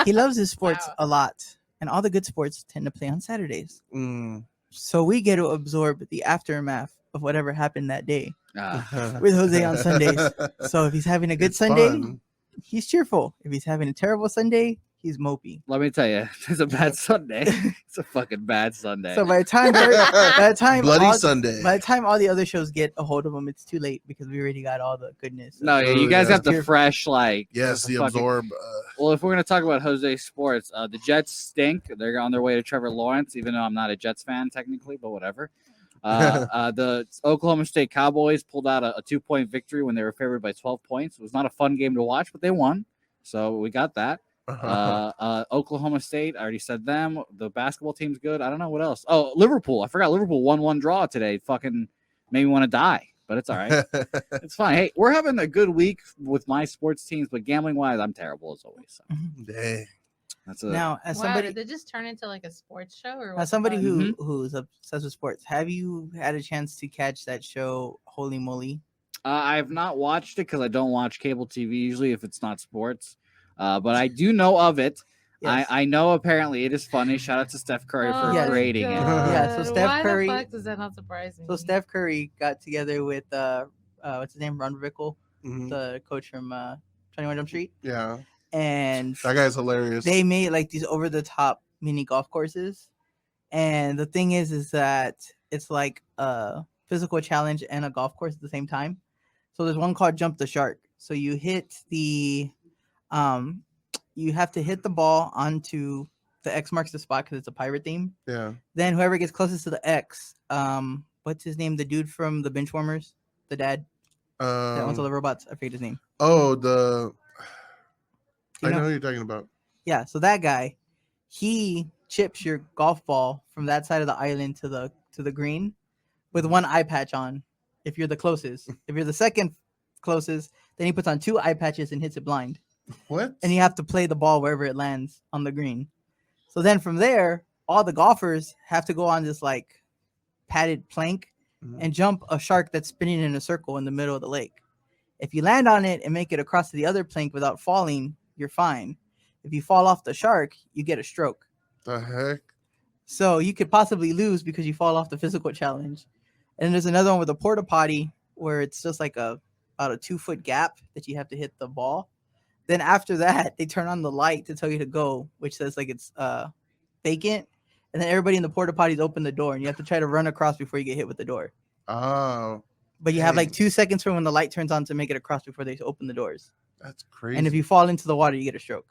A: he loves his sports
B: Wow.
A: a lot, and all the good sports tend to play on Saturdays.
F: Mm.
A: So we get to absorb the aftermath of whatever happened that day
E: Ah,
A: with Jose on Sundays. So if he's having a good Sunday,
F: fun.
A: he's cheerful. If he's having a terrible Sunday, he's mopey.
E: let me tell you, it's a bad Sunday. It's a fucking bad Sunday.
A: So by the time
F: Bloody
A: all,
F: Sunday.
A: by the time all the other shows get a hold of him, it's too late because we already got all the goodness.
E: no, yeah, you
F: Oh,
E: guys
F: yeah.
E: got the fresh like.
F: Yes, the
E: fucking-
F: absorb.
E: Well, if we're gonna talk about Jose sports, the Jets stink. They're on their way to Trevor Lawrence, even though I'm not a Jets fan technically, but whatever. The Oklahoma State Cowboys pulled out a 2-point victory when they were favored by 12 points. It was not a fun game to watch, but they won, so we got that. Oklahoma State, I already said them. The basketball team's good. I don't know what else. Oh, Liverpool. I forgot Liverpool 1-1 draw today. Fucking made me want to die, but it's all right. It's fine. Hey, we're having a good week with my sports teams, but gambling wise, I'm terrible as always. So
F: Dang.
E: that's a
A: Now, as
B: Wow,
A: somebody,
B: did they just turn into like a sports show or
A: as
B: what?
A: somebody
B: the fuck?
A: who's obsessed with sports, have you had a chance to catch that show Holy Moly?
E: I have not watched it because I don't watch cable TV usually if it's not sports. But I do know of it.
A: Yes.
E: I know apparently it is funny. Shout out to Steph Curry for
A: Yes.
E: creating it.
A: Yeah, so
B: God,
A: Steph
B: why
A: Curry-
B: the fuck does that not surprise me?
A: So Steph Curry got together with what's his name, Ron Rickle,
F: Mhm.
A: the coach from 21 Jump Street,
F: Yeah,
A: and
F: that guy's hilarious.
A: they made like these over the top mini golf courses. And the thing is that it's like a physical challenge and a golf course at the same time. So there's one called Jump the Shark. So you hit the you have to hit the ball onto the X marks the spot because it's a pirate theme.
F: Yeah.
A: Then whoever gets closest to the X, what's his name? The dude from the Benchwarmers, the dad that owns all the robots. I forget his name.
F: Oh,
A: Do you
F: I know
A: know?
F: who you're talking about.
A: Yeah, so that guy, he chips your golf ball from that side of the island to the green with one eye patch on. If you're the closest, if you're the second closest, then he puts on 2 eye patches and hits it blind.
F: What?
A: And you have to play the ball wherever it lands on the green. So then from there, all the golfers have to go on this like padded plank
F: Mhm.
A: and jump a shark that's spinning in a circle in the middle of the lake. If you land on it and make it across to the other plank without falling, you're fine. If you fall off the shark, you get a stroke.
F: The heck?
A: So you could possibly lose because you fall off the physical challenge. And there's another one with a porta potty where it's just like about a 2-foot gap that you have to hit the ball. Then after that, they turn on the light to tell you to go, which says like it's vacant. And then everybody in the porta potties open the door, and you have to try to run across before you get hit with the door.
F: Oh,
A: But you have like
F: Dang.
A: 2 seconds from when the light turns on to make it across before they open the doors.
F: that's crazy.
A: And if you fall into the water, you get a stroke.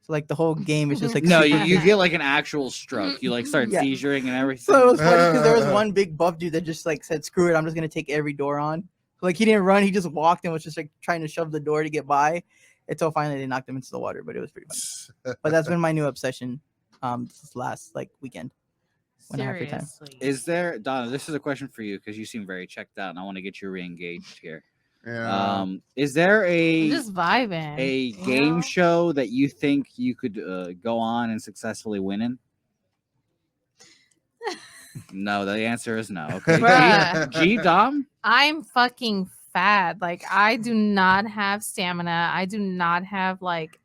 A: So like the whole game is just like
E: No,
A: super-
E: you get like an actual stroke. You like start
A: Yeah.
E: seizuring and everything.
A: So it was funny because there was one big buff dude that just like said, "Screw it, I'm just gonna take every door on." So, like he didn't run, he just walked and was just like trying to shove the door to get by, until finally they knocked him into the water. But it was pretty funny. But that's been my new obsession. This last like weekend. when I have free time.
B: Seriously.
E: Is there, Donna? This is a question for you because you seem very checked out, and I want to get you re-engaged here.
F: yeah.
E: Is there
B: I'm
E: a
B: just vibing. you
E: game
B: know?
E: show that you think you could go on and successfully win in? No, the answer is no. Okay,
B: Bruh.
E: G Dom.
B: I'm fucking fat. Like I do not have stamina. I do not have like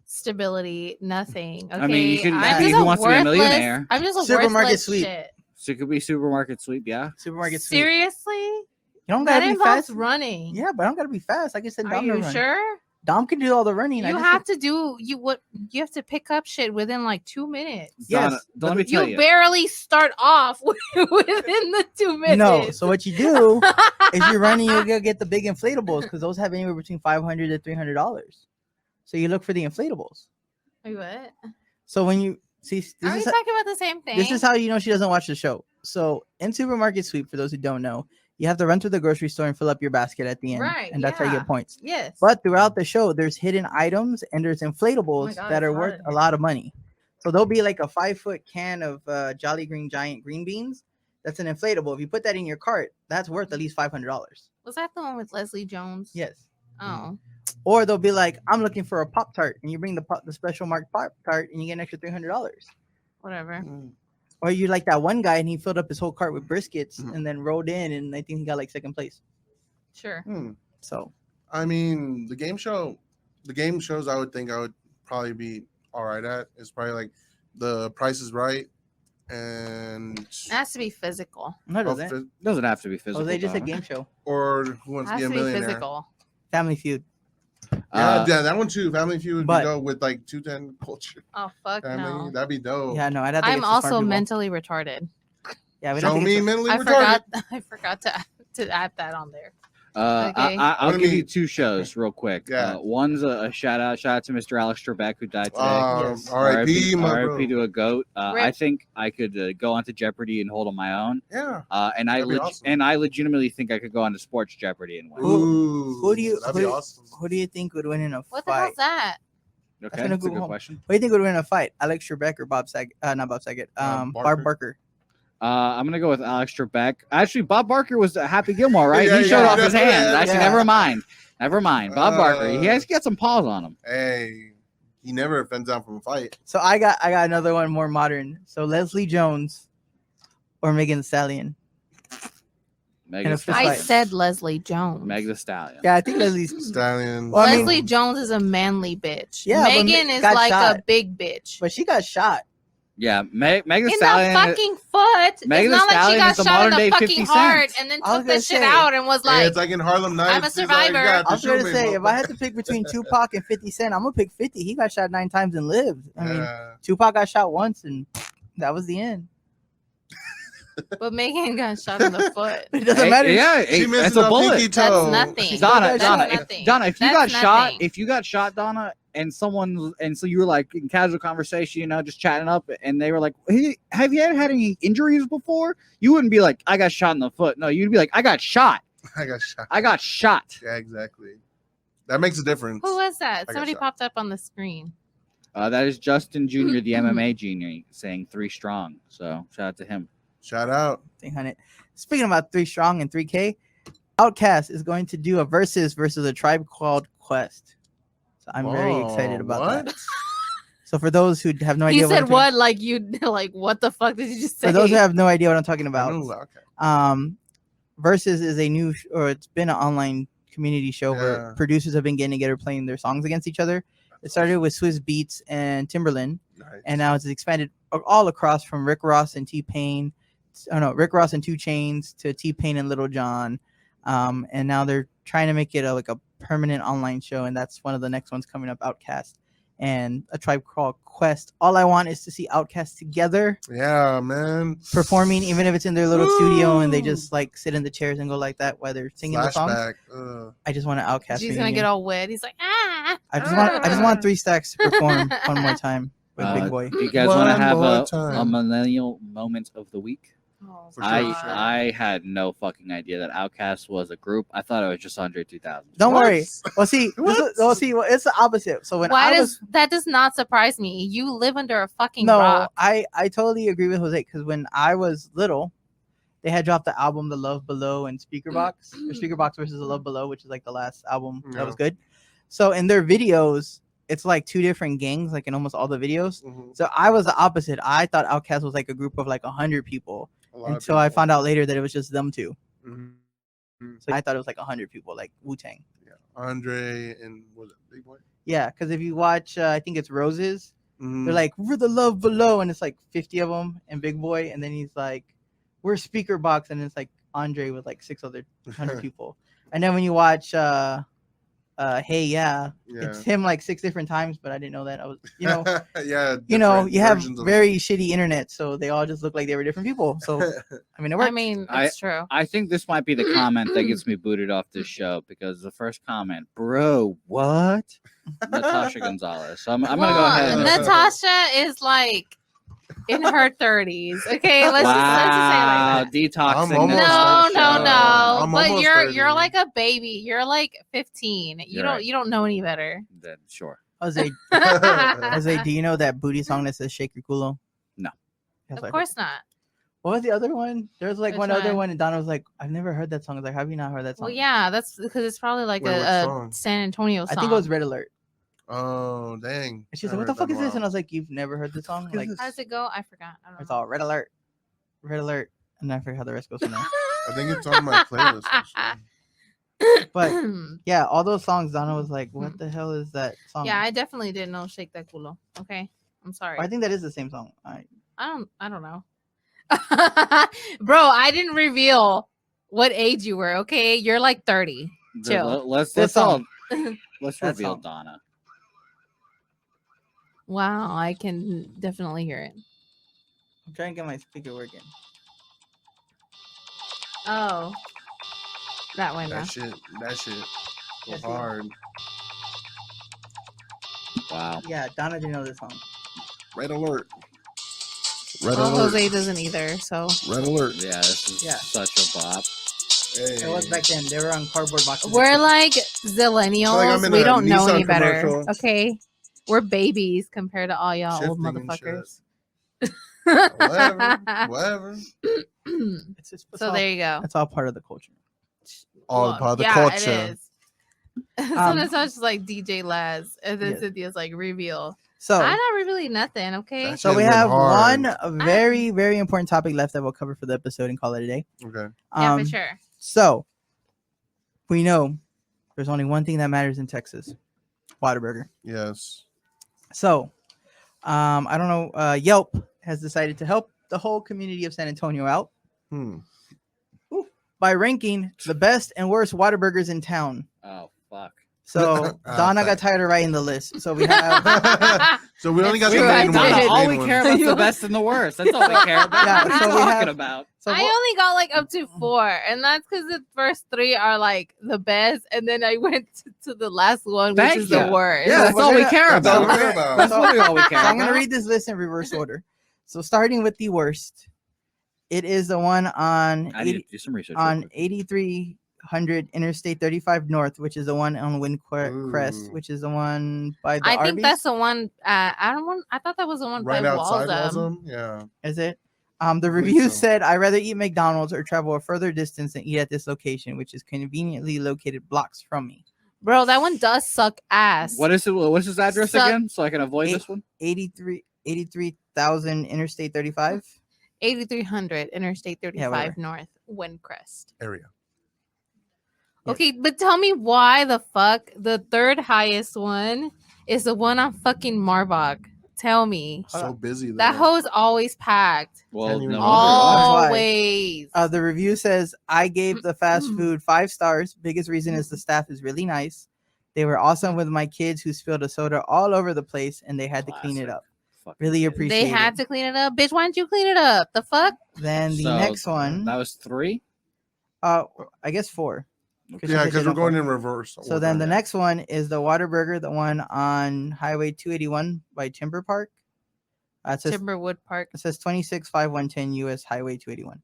B: stability. Nothing. Okay.
E: I mean, you can
B: I'm
E: be
B: just
E: Who
B: a
E: Wants to Be a
B: worthless-
E: Millionaire.
B: I'm just a
A: Supermarket
B: worthless
A: sweep.
B: shit.
E: So it could be supermarket sweep. Yeah.
A: Supermarket sweep.
B: Seriously?
A: You don't
B: That
A: gotta be
B: involves
A: fast.
B: running.
A: Yeah, but I don't gotta be fast. I can send
B: Are
A: Dom to
B: you
A: run.
B: sure?
A: Dom can do all the running. I
B: You
A: just
B: have to do you have to pick up shit within like 2 minutes.
A: Yes,
E: Donna,
A: but
E: let me tell
B: You
E: you.
B: barely start off within the 2 minutes.
A: No. So what you do if you're running, you're gonna get the big inflatables because those have anywhere between $500 to $300. So you look for the inflatables.
B: Wait, what?
A: So when you see
B: Are we talking about the same thing?
A: this is how you know she doesn't watch the show. So in Supermarket Sweep, for those who don't know, you have to run through the grocery store and fill up your basket at the end,
B: Right,
A: and that's how you
B: yeah.
A: get points.
B: Yes.
A: But throughout the show, there's hidden items and there's inflatables
B: God,
A: that
B: it's
A: are
B: hot
A: worth
B: in
A: a
B: here.
A: lot of money. So there'll be like a 5-foot can of Jolly Green Giant green beans. That's an inflatable. If you put that in your cart, that's worth at least $500.
B: Was that the one with Leslie Jones?
A: Yes.
B: Oh.
A: Or they'll be like, I'm looking for a Pop Tart, and you bring the special marked Pop Tart, and you get an extra $300.
B: Whatever.
A: Or you like that one guy, and he filled up his whole cart with briskets,
F: Mhm.
A: and then rode in, and I think he got like second place.
B: Sure.
A: So
F: I mean, the game shows I would think I would probably be all right at is probably like The Price is Right and
B: It has to be physical.
A: no, does it?
E: Doesn't have to be physical.
A: Oh, they just a
E: Donna.
A: game show.
F: or Who Wants
B: It
F: to
B: has
F: Be
B: to
F: a
B: be
F: Millionaire.
B: physical.
A: Family Feud.
F: Yeah, that one too. Family Feud would
A: But-
F: go with like 210 culture.
B: Oh fuck
F: Family,
B: no.
F: that'd be dope.
A: Yeah, no, I'd have to
B: I'm
A: get some smart
B: also
A: people.
B: mentally retarded.
A: Yeah, we
F: Show
A: don't
F: me
A: get
F: mentally
B: I
F: retarded.
B: forgot to add that on there.
E: I'll
B: Okay.
F: What do
E: give
F: you
E: you
F: mean?
E: 2 shows real quick.
F: Yeah.
E: One's a shout out to Mr. Alex Trebek who died today.
A: Yes.
F: R.I.P. my bro.
E: RIP to a goat. I
B: Rip.
E: think I could go onto Jeopardy and hold on my own.
F: Yeah.
E: And
F: That'd be awesome.
E: I legitimately think I could go onto Sports Jeopardy and win.
A: Who do you-
F: That'd
A: who
F: be
A: do you-
F: awesome.
A: Who do you think would win in a
B: What the hell's
A: fight?
B: that?
E: Okay,
A: gonna
E: that's a
A: go
E: good
A: home.
E: question.
A: What do you think would win in a fight? Alex Trebek or Bob Saget? Not Bob Saget.
F: Barker.
A: Barb Barker.
E: I'm gonna go with Alex Trebek. Actually, Bob Barker was Happy Gilmore, right?
F: Yeah,
E: He showed
F: yeah,
E: off his
F: yeah,
E: hands.
F: yeah.
E: Actually,
A: Yeah.
E: never mind. Bob Barker. He has got some paws on him.
F: Hey, he never fends down from a fight.
A: So I got another one more modern. So Leslie Jones or Megan Thee Stallion.
E: Meg
A: And
E: the
A: a fist
E: Stallion.
B: I
A: fight.
B: said Leslie Jones.
E: Meg the Stallion.
A: Yeah, I think Leslie's.
F: Stallion.
A: Well, I mean-
B: Leslie Jones is a manly bitch.
A: Yeah, but
B: Megan is
A: got
B: like
A: shot.
B: a big bitch.
A: But she got shot.
E: Yeah, Meg the
B: In the
E: Stallion.
B: fucking foot.
E: Megan
B: It's
E: Thee
B: not like she
E: Stallion
B: got
E: is the
B: shot in
E: modern-day
B: the
E: 50
B: fucking
E: Cent.
B: heart and then
A: I was
B: took
A: gonna
B: that shit
A: say-
B: out and was
F: Yeah,
B: like,
F: it's like in Harlem Nights.
B: I'm a
F: he's like,
B: survivor.
F: "God,
A: I was
F: shoot
A: gonna
F: me,
A: say if I
F: motherfucker."
A: had to pick between Tupac and 50 Cent, I'm gonna pick 50. He got shot 9 times and lived. I mean,
F: Yeah.
A: Tupac got shot once and that was the end.
B: but Megan got shot in the foot.
A: It doesn't
E: Hey,
A: matter.
E: yeah,
F: She
E: it's
F: misses
E: a
F: a
E: bullet.
F: pinky toe.
B: That's nothing.
E: Donna,
A: That's
E: Donna,
B: nothing.
E: Donna, if you
B: That's
E: got shot,
B: nothing.
E: if you got shot, Donna, and so you were like in casual conversation, you know, just chatting up, and they were like, "Hey, have you ever had any injuries before?" You wouldn't be like, "I got shot in the foot." No, you'd be like, "I got shot.
F: I got shot.
E: I got shot."
F: Yeah, exactly. That makes a difference.
B: Who was that?
F: got
B: Somebody
F: shot.
B: popped up on the screen.
E: That is Justin Jr., the MMA junior, saying 3 strong. So shout out to him.
F: Shout out.
A: Thing on it. Speaking about 3 Strong and 3K, Outkast is going to do a versus a tribe called Quest. So I'm very excited about
F: what?
A: that. So for those who have no
B: He
A: idea,
B: said
A: I'm
B: what? Like you? Like what the fuck did you just say?
A: For those who have no idea what I'm talking
F: I
A: about,
F: know, okay.
A: Versus is a new, or it's been an online community show
F: Yeah.
A: where producers have been getting together playing their songs against each other. It started with Swizz Beatz and Timberland,
F: Nice.
A: and now it's expanded all across from Rick Ross and T-Pain. Oh no, Rick Ross and 2 Chainz to T-Pain and Little John. And now they're trying to make it like a permanent online show, and that's one of the next ones coming up, Outkast and a tribe called Quest. All I want is to see Outkast together
F: Yeah, man.
A: performing, even if it's in their little studio and they
F: Woo!
A: just like sit in the chairs and go like that while they're singing the songs.
F: Flashback. Ugh.
A: I just want an Outkast
B: He's gonna
A: reunion.
B: get all wet. He's like, ah.
A: I just want 3 Stacks to perform one more time with Big Boy.
E: Do you guys want to
F: One
E: have
F: more
E: a
F: time.
E: millennial moment of the week?
B: Oh,
F: For sure,
E: I
F: sure.
E: I had no fucking idea that Outkast was a group. I thought it was just Andre 2000.
A: Don't
F: What?
A: worry. Well, see, it's the opposite. So when
B: Why
A: I
B: does
A: was
B: that does not surprise me? You live under a fucking
A: no,
B: rock.
A: I totally agree with Jose because when I was little, they had dropped the album The Love Below and Speakerbox, or Speakerbox versus The Love Below, which is like the last album that was good. So in their videos, it's like 2 different gangs, like in almost all the videos.
F: Mhm.
A: So I was the opposite. I thought Outkast was like a group of like 100 people
F: A lot of
A: until I
F: people.
A: found out later that it was just them 2.
F: Mhm.
A: So I thought it was like 100 people, like Wu-Tang.
F: Yeah. Andre and was it Big Boy?
A: Yeah, because if you watch, I think it's Roses.
F: Mhm.
A: They're like, we're the Love Below, and it's like 50 of them, and Big Boy, and then he's like, we're Speakerbox, and it's like Andre with like 6 other 100 people. And then when you watch Hey Yeah, it's him like 6 different times, but I didn't know that. I was,
F: yeah.
A: you know,
F: different
A: you have
F: versions of-
A: very shitty internet, so they all just look like they were different people. So I mean, it works.
B: I mean,
E: I-
B: it's true.
E: I think this might be the comment that gets me booted off this show because the first comment, bro, what? Natasha Gonzalez. So I'm gonna go ahead. And,
B: Natasha is like in her 30s. Okay, let's just say it
E: wow,
B: like that.
E: detoxing.
F: I'm almost
E: Natasha.
B: No.
F: I'm
B: But
F: almost
B: you're
F: 30.
B: like a baby. You're like 15.
E: You're right.
B: You don't know any better.
E: Then sure.
A: Jose, Jose, do you know that booty song that says "Shake Your Culo"?
E: No.
A: That's what I
B: Of course not.
A: What was the other one? There was like
B: Which
A: one other
B: one?
A: one, and Donna was like, "I've never heard that song." I was like, "Have you not heard that song?"
B: Well, yeah, that's because it's probably like
F: Wait, what
B: a
F: song?
B: San Antonio song.
A: I think it was Red Alert.
F: Oh, dang.
A: And she's
F: I
A: like, "What the
F: heard
A: fuck
F: that
A: is
F: in a
A: this?" And I
F: while.
A: was like, "You've never heard the song?" Like,
B: How does it go? I forgot. I don't
A: it's
B: know.
A: all Red Alert, Red Alert, and I forget how the rest goes from there.
F: I think it's on my playlist. Actually.
A: But yeah, all those songs, Donna was like, "What the hell is that song?"
B: Yeah, I definitely didn't know "Shake That Culo." Okay, I'm sorry.
A: I think that is the same song.
B: I don't know. Bro, I didn't reveal what age you were. Okay, you're like 30. Chill.
E: Let's
A: This
E: all
A: song.
E: let's
A: That
E: reveal
A: song.
E: Donna.
B: Wow, I can definitely hear it.
A: I'm trying to get my speaker working.
B: Oh, that one. Now.
F: That shit go
A: Yes,
F: hard.
E: Wow.
A: Yeah, Donna didn't know this song.
F: Red alert. Red
B: Well,
F: alert.
B: Jose doesn't either. So
F: Red alert.
E: Yeah, this is
A: Yeah.
E: such a bop.
A: It was back then. They were on cardboard boxes.
B: we're like
F: I'm
B: zillennials.
F: in
B: We
F: a
B: don't know
F: Nissan
B: any better.
F: commercial.
B: Okay, we're babies compared to all y'all old
F: Shifting and
B: motherfuckers.
F: Whatever.
A: It's just,
B: So there you go.
A: That's all part of the culture.
F: All
B: Well,
F: part of the
B: yeah,
F: culture.
B: it is. Sometimes I was just like DJ Laz, and then
A: Yeah.
B: Cynthia's like reveal.
A: So,
B: I'm not revealing nothing, okay?
F: That
A: so
F: shit
A: we
F: went
A: have
F: hard.
A: one very, very important topic left that we'll cover for the episode and call it a day.
F: Okay.
B: Yeah, for sure.
A: So we know there's only one thing that matters in Texas: Whataburger.
F: Yes.
A: So, I don't know. Yelp has decided to help the whole community of San Antonio out by ranking the best and worst Whataburgers in town.
E: Oh fuck.
A: So Donna got tired of writing the list. So we have
F: So we only got
B: That's
F: the
B: true, I
F: main
B: did.
F: ones.
E: All
F: main
E: we
F: ones.
E: care about is the best and the worst. That's all we care about.
A: Yeah,
E: What are
A: so
E: you
A: we
E: talking
A: have-
E: about?
A: so
B: I only got like up to 4, and that's because the first 3 are like the best, and then I went to the last one, which
E: Thank
B: is
E: you.
B: the worst.
A: Yeah,
E: That's
A: but
E: all we
A: we're
E: care
F: That's all we
E: about.
F: care about.
E: That's literally all we care
A: So I'm
E: about.
A: gonna read this list in reverse order. So starting with the worst, it is the one on
E: I need to do some research.
A: on
E: real quick.
A: 8300 Interstate 35 North, which is the one on Windcrest,
F: Ooh.
A: which is the one by the
B: I
A: Arby's.
B: think that's the one. I thought that was the one
F: Right
B: by
F: outside
B: Waltham.
F: Waltham. Yeah.
A: Is it? The
F: believe
A: review
F: so.
A: said, "I'd rather eat McDonald's or travel a further distance than eat at this location, which is conveniently located blocks from me."
B: Bro, that one does suck ass.
E: What is it? What's his address
B: Suck-
E: again? So I can avoid this one.
A: 83,000 Interstate 35.
B: 8300 Interstate 35
A: whatever.
B: North, Windcrest.
F: Area.
A: Yes.
B: Okay, but tell me why the fuck the third highest one is the one on fucking Marbach. Tell me.
F: So busy.
B: That
F: though.
B: hoe's always packed.
E: Well,
F: Can't even
E: no
F: go
E: wonder.
A: That's why.
B: Always.
A: The review says, "I gave the fast food 5 stars. Biggest reason is the staff is really nice. They were awesome with my kids who spilled a soda all over the place and they had to clean it
E: Classic.
A: up.
E: Fucking
A: Really
E: kids.
A: appreciate
B: They had
A: it."
B: to clean it up. Bitch, why didn't you clean it up? The fuck?
A: Then the
E: So,
A: next one,
E: That was 3.
A: I guess 4.
F: Yeah,
A: they
F: because
A: did
F: we're
A: a
F: going
A: four.
F: in reverse.
A: So then the
F: order.
A: next one is the Whataburger, the one on Highway 281 by Timber Park. It says
B: Timberwood Park.
A: 265110 US Highway 281.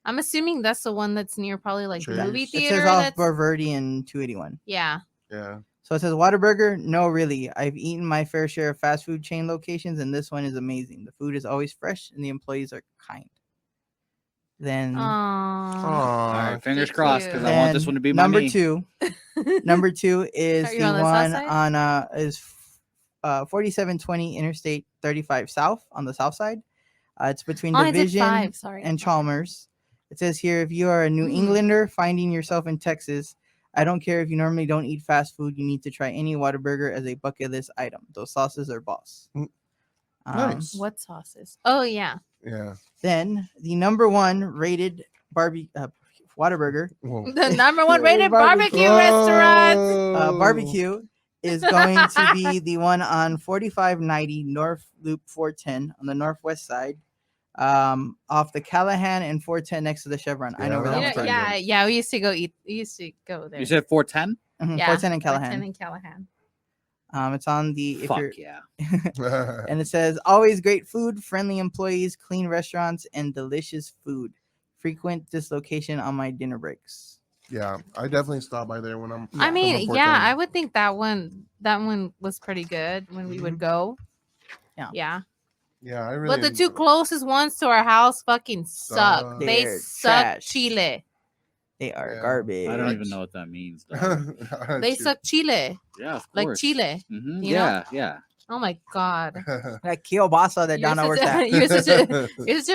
B: I'm assuming that's the one that's near probably like the
F: Cheers.
B: movie
A: It
B: theater.
A: says off
B: That's...
A: Boulevardy and 281.
B: Yeah.
F: Yeah.
A: So it says Whataburger. No, really. I've eaten my fair share of fast food chain locations, and this one is amazing. The food is always fresh, and the employees are kind. Then,
B: Aww.
E: All right,
F: Aw.
E: fingers
B: Thank
E: crossed
B: you.
E: because I want this
A: then
E: one to be my
A: number
E: me.
A: 2. Number 2 is
B: Are you
A: the
B: on the
A: one
B: south
A: on is 4720 Interstate 35 South on the south side. It's between
B: Oh, I did
A: Division
B: 5. Sorry.
A: and Chalmers. It says here, if you are a New
B: Mm.
A: Englander finding yourself in Texas, I don't care if you normally don't eat fast food, you need to try any Whataburger as a bucket list item. Those sauces are boss.
F: Mm. Nice.
B: What sauces? Oh, yeah.
F: Yeah.
A: Then the number 1 rated Whataburger
F: Whoa.
B: The number 1 rated
A: Barbecue.
B: barbecue restaurant.
F: Oh.
A: barbecue is going to be the one on 4590 North Loop 410 on the northwest side, off the Callahan and 410 next to the Chevron. I know where
F: Yeah,
A: that
B: You
A: one's
B: know,
F: pretty
A: from.
B: yeah, yeah. We used to go eat. We used to go there.
E: You said 410?
A: Mhm,
B: yeah,
A: 410 and Callahan.
B: 410 and Callahan.
A: It's on the if
E: Fuck
A: you're,
E: yeah.
A: and it says always great food, friendly employees, clean restaurants, and delicious food. Frequent this location on my dinner breaks.
F: Yeah, I definitely stop by there when I'm.
B: I mean,
F: from
B: yeah,
F: 410.
B: I would think that one was pretty good when we would go.
A: Yeah.
B: Yeah.
F: Yeah, I really.
B: But the two closest ones to our house fucking suck. They
A: They're
B: suck
A: trash.
B: chile.
A: They are
F: Yeah.
A: garbage.
E: I don't even know what that means. Though.
B: They suck chile.
E: Yeah, of
B: Like
E: course.
B: chile.
E: Mhm,
B: you know?
E: Yeah, yeah.
B: Oh my god.
A: That kielbasa that Donna works at.
B: You're such a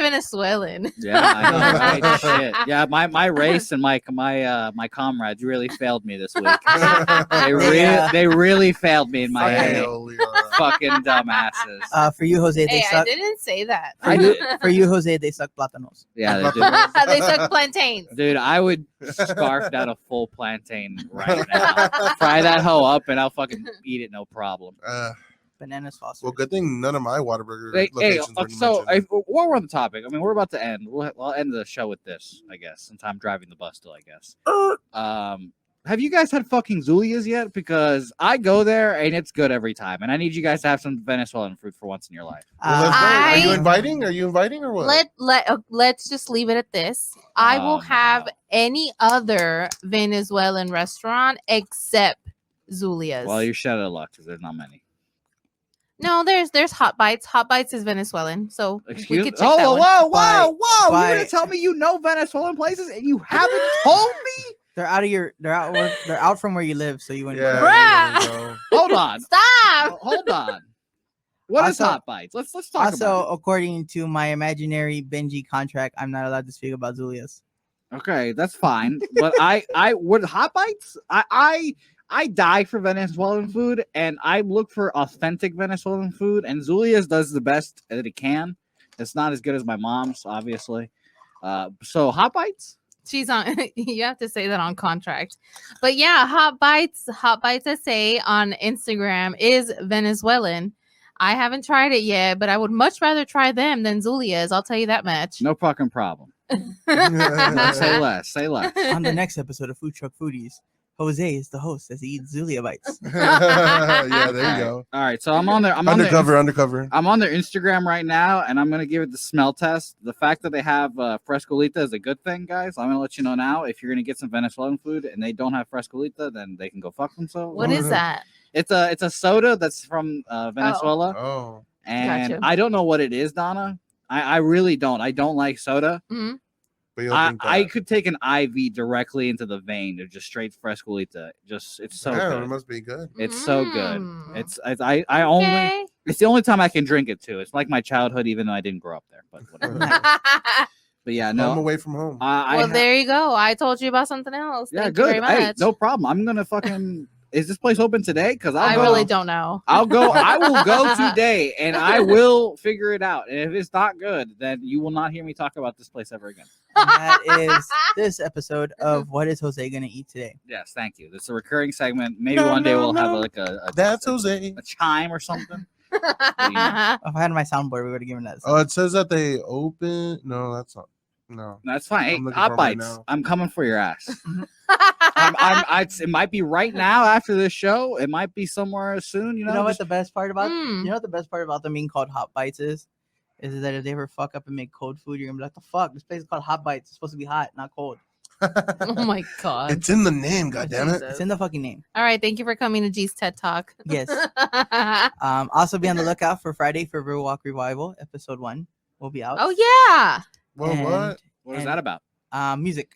B: Venezuelan.
E: Yeah, I know, right? Shit. Yeah, my race and my comrades really failed me this week. They really failed me in my head. Fucking dumbasses.
A: For you, Jose, they
B: Hey, I
A: suck.
B: didn't say that.
A: For you, Jose, they suck plátanos.
E: Yeah, they do.
B: They suck plantains.
E: Dude, I would scarf down a full plantain right now. Fry that hoe up and I'll fucking eat it, no problem.
A: Bananas Foster.
F: Well, good thing none of my Whataburger
E: Hey,
F: locations were
E: so
F: mentioned.
E: while we're on the topic, I mean, we're about to end. I'll end the show with this, I guess, since I'm driving the bus still, I guess. Have you guys had fucking Zulia's yet? Because I go there and it's good every time, and I need you guys to have some Venezuelan fruit for once in your life.
F: Well, let's go. Are you
B: I-
F: inviting? Are you inviting or what?
B: Let's just leave it at this. I will
E: Oh,
B: have
E: no.
B: any other Venezuelan restaurant except Zulia's.
E: Well, you're shut out of luck because there's not many.
B: No, there's Hot Bites. Hot Bites is Venezuelan, so we
E: Excuse
B: could
E: me?
B: check that
E: Oh,
B: one.
E: whoa! You're
A: By-
E: gonna tell me you know Venezuelan places and you haven't told me?
A: They're out from where you live, so you wouldn't.
F: Yeah.
B: Bruh.
F: there you go.
E: Hold on.
B: Stop.
E: Hold on. What is
A: Also-
E: Hot Bites? Let's talk
A: Also,
E: about
A: according to my imaginary Benji contract, I'm not allowed to speak about Zulia's.
E: it. Okay, that's fine. But I would Hot Bites? I die for Venezuelan food and I look for authentic Venezuelan food, and Zulia's does the best that it can. It's not as good as my mom's, obviously. So Hot Bites?
B: She's on. You have to say that on contract. But yeah, Hot Bites SA on Instagram is Venezuelan. I haven't tried it yet, but I would much rather try them than Zulia's. I'll tell you that much.
E: No fucking problem. Say less. Say less.
A: On the next episode of Food Truck Foodies, Jose is the host as he eats Zulia bites.
F: Yeah, there you go.
E: All right, so I'm on there.
F: Undercover.
E: I'm on their Instagram right now, and I'm gonna give it the smell test. The fact that they have frescolita is a good thing, guys. I'm gonna let you know now. If you're gonna get some Venezuelan food and they don't have frescolita, then they can go fuck themselves.
B: What is that?
E: It's a soda that's from Venezuela,
F: Oh,
E: and
B: Gotcha.
E: I don't know what it is, Donna. I really don't. I don't like soda.
B: Mhm.
F: but you'll drink
E: I
F: that.
E: could take an IV directly into the vein of just straight frescolita. It's so
F: Yeah,
E: good.
F: it must be good.
E: It's so good.
B: Mm.
E: It's I only.
B: Okay.
E: It's the only time I can drink it too. It's like my childhood, even though I didn't grow up there. But whatever. But yeah,
F: Home
E: no.
F: away from home.
B: Well, there you go. I told you about something else.
E: Yeah,
B: Thank you
E: good.
B: very
E: Hey,
B: much.
E: no problem. I'm gonna fucking. Is this place open today? Because
B: I really don't know.
E: I'll go. I will go today, and I will figure it out. And if it's not good, then you will not hear me talk about this place ever again.
A: And that is this epised of What is Jose Gonna Eat Today?
E: Yes, thank you. It's a recurring segment. Maybe one day we'll have like a
F: That's Jose.
E: a chime or something.
A: If I had my soundboard, we would have given that.
F: Oh, it says that they open. No, that's not. No.
E: That's fine. Hey,
F: I'm looking
E: Hot
F: for 'em right
E: Bites.
F: now.
E: I'm coming for your ass. It might be right now after this show. It might be somewhere soon. You
A: You
E: know,
A: know what
E: just-
A: the best part about
B: Mm.
A: you know what the best part about them being called Hot Bites is that if they ever fuck up and make cold food, you're gonna be like, the fuck, this place is called Hot Bites. It's supposed to be hot, not cold.
B: Oh my god.
F: It's in the name, goddammit.
A: It's in the fucking name.
B: All right, thank you for coming to G's TED Talk.
A: Yes. Also be on the lookout for Friday for Real Walk Revival. Episode 1 will be out.
B: Oh yeah.
F: Well,
A: And-
F: what?
E: what is
A: and,
E: that about?
A: Music.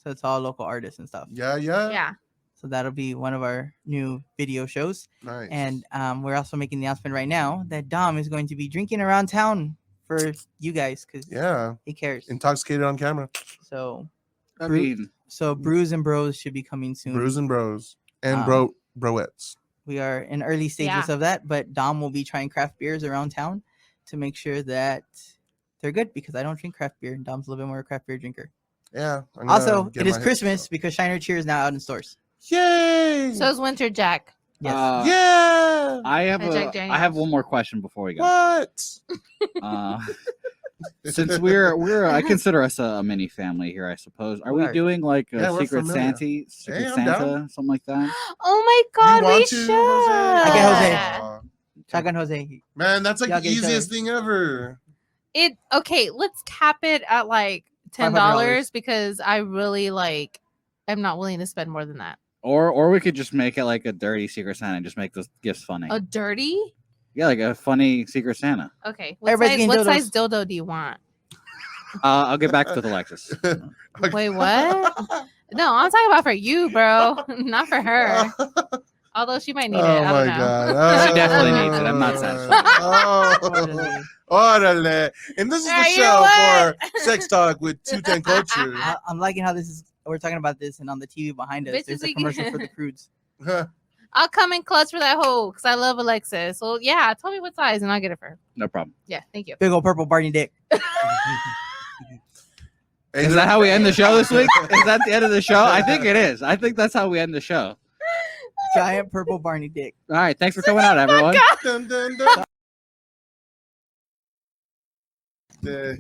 A: So it's all local artists and stuff.
F: Yeah.
B: Yeah.
A: So that'll be one of our new video shows.
F: Nice.
A: And we're also making the announcement right now that Dom is going to be drinking around town for you guys because
F: yeah,
A: he cares.
F: intoxicated on camera.
A: So
E: I
A: Bru-
E: mean,
A: so Brews and Bros should be coming soon.
F: Brews and bros and broettes.
A: We are in early stages
B: Yeah.
A: of that, but Dom will be trying craft beers around town to make sure that they're good because I don't drink craft beer and Dom's a little bit more a craft beer drinker.
F: Yeah. I'm gonna
A: Also,
F: get
A: it is
F: my-
A: Christmas because Shiner Cheer is now out in stores.
F: Yay!
B: So is Winter Jack.
A: Yes.
F: yeah.
E: I have
B: Hi, Jack
E: I
B: Daniels.
E: have one more question before we go.
F: What?
E: Since we're I consider us a mini family here, I suppose. Are we
A: Right.
E: doing like a
F: Yeah, we're
E: Secret
F: familiar.
E: Secret
F: I'm
E: Santa,
F: down.
E: something like that?
B: Oh my god,
F: want
B: we
F: to,
B: should.
F: Jose?
A: Okay, Jose.
F: Aw.
A: Shotgun Jose.
F: Man, that's like
A: Y'all
F: the
A: get each other.
F: easiest thing ever.
B: It okay, let's cap it at like $10
A: $500
B: because I really like I'm not willing to spend more than that.
E: Or we could just make it like a dirty Secret Santa and just make the gifts funny.
B: A dirty?
E: Yeah, like a funny Secret Santa.
B: Okay.
A: Everybody's getting
B: What
A: dildos.
B: size dildo do you want?
E: I'll get back with Alexis.
B: Wait, what? No, I'm talking about for you, bro, not for her. Although she might need it.
F: Oh
B: I
F: my
B: don't know.
F: god.
E: She definitely needs it. I'm not satisfied.
F: Oh, orale. And this is the
B: Are you
F: show
B: what?
F: for Sex Talk with 210 Culture.
A: I'm liking how this is. We're talking about this, and on the TV behind us,
B: Bitches,
A: there's a
B: we
A: commercial
B: can-
A: for the crudes.
B: I'll come in clutch for that hoe because I love Alexis. Well, yeah, tell me what size and I'll get it for her.
E: No problem.
B: Yeah, thank you.
A: Big old purple Barney dick.
E: Is that how we end the show this week? Is that the end of the show? I think it is. I think that's how we end the show.
A: Giant purple Barney dick.
E: All right. Thanks for coming out, everyone.
F: Dun, dun, dun.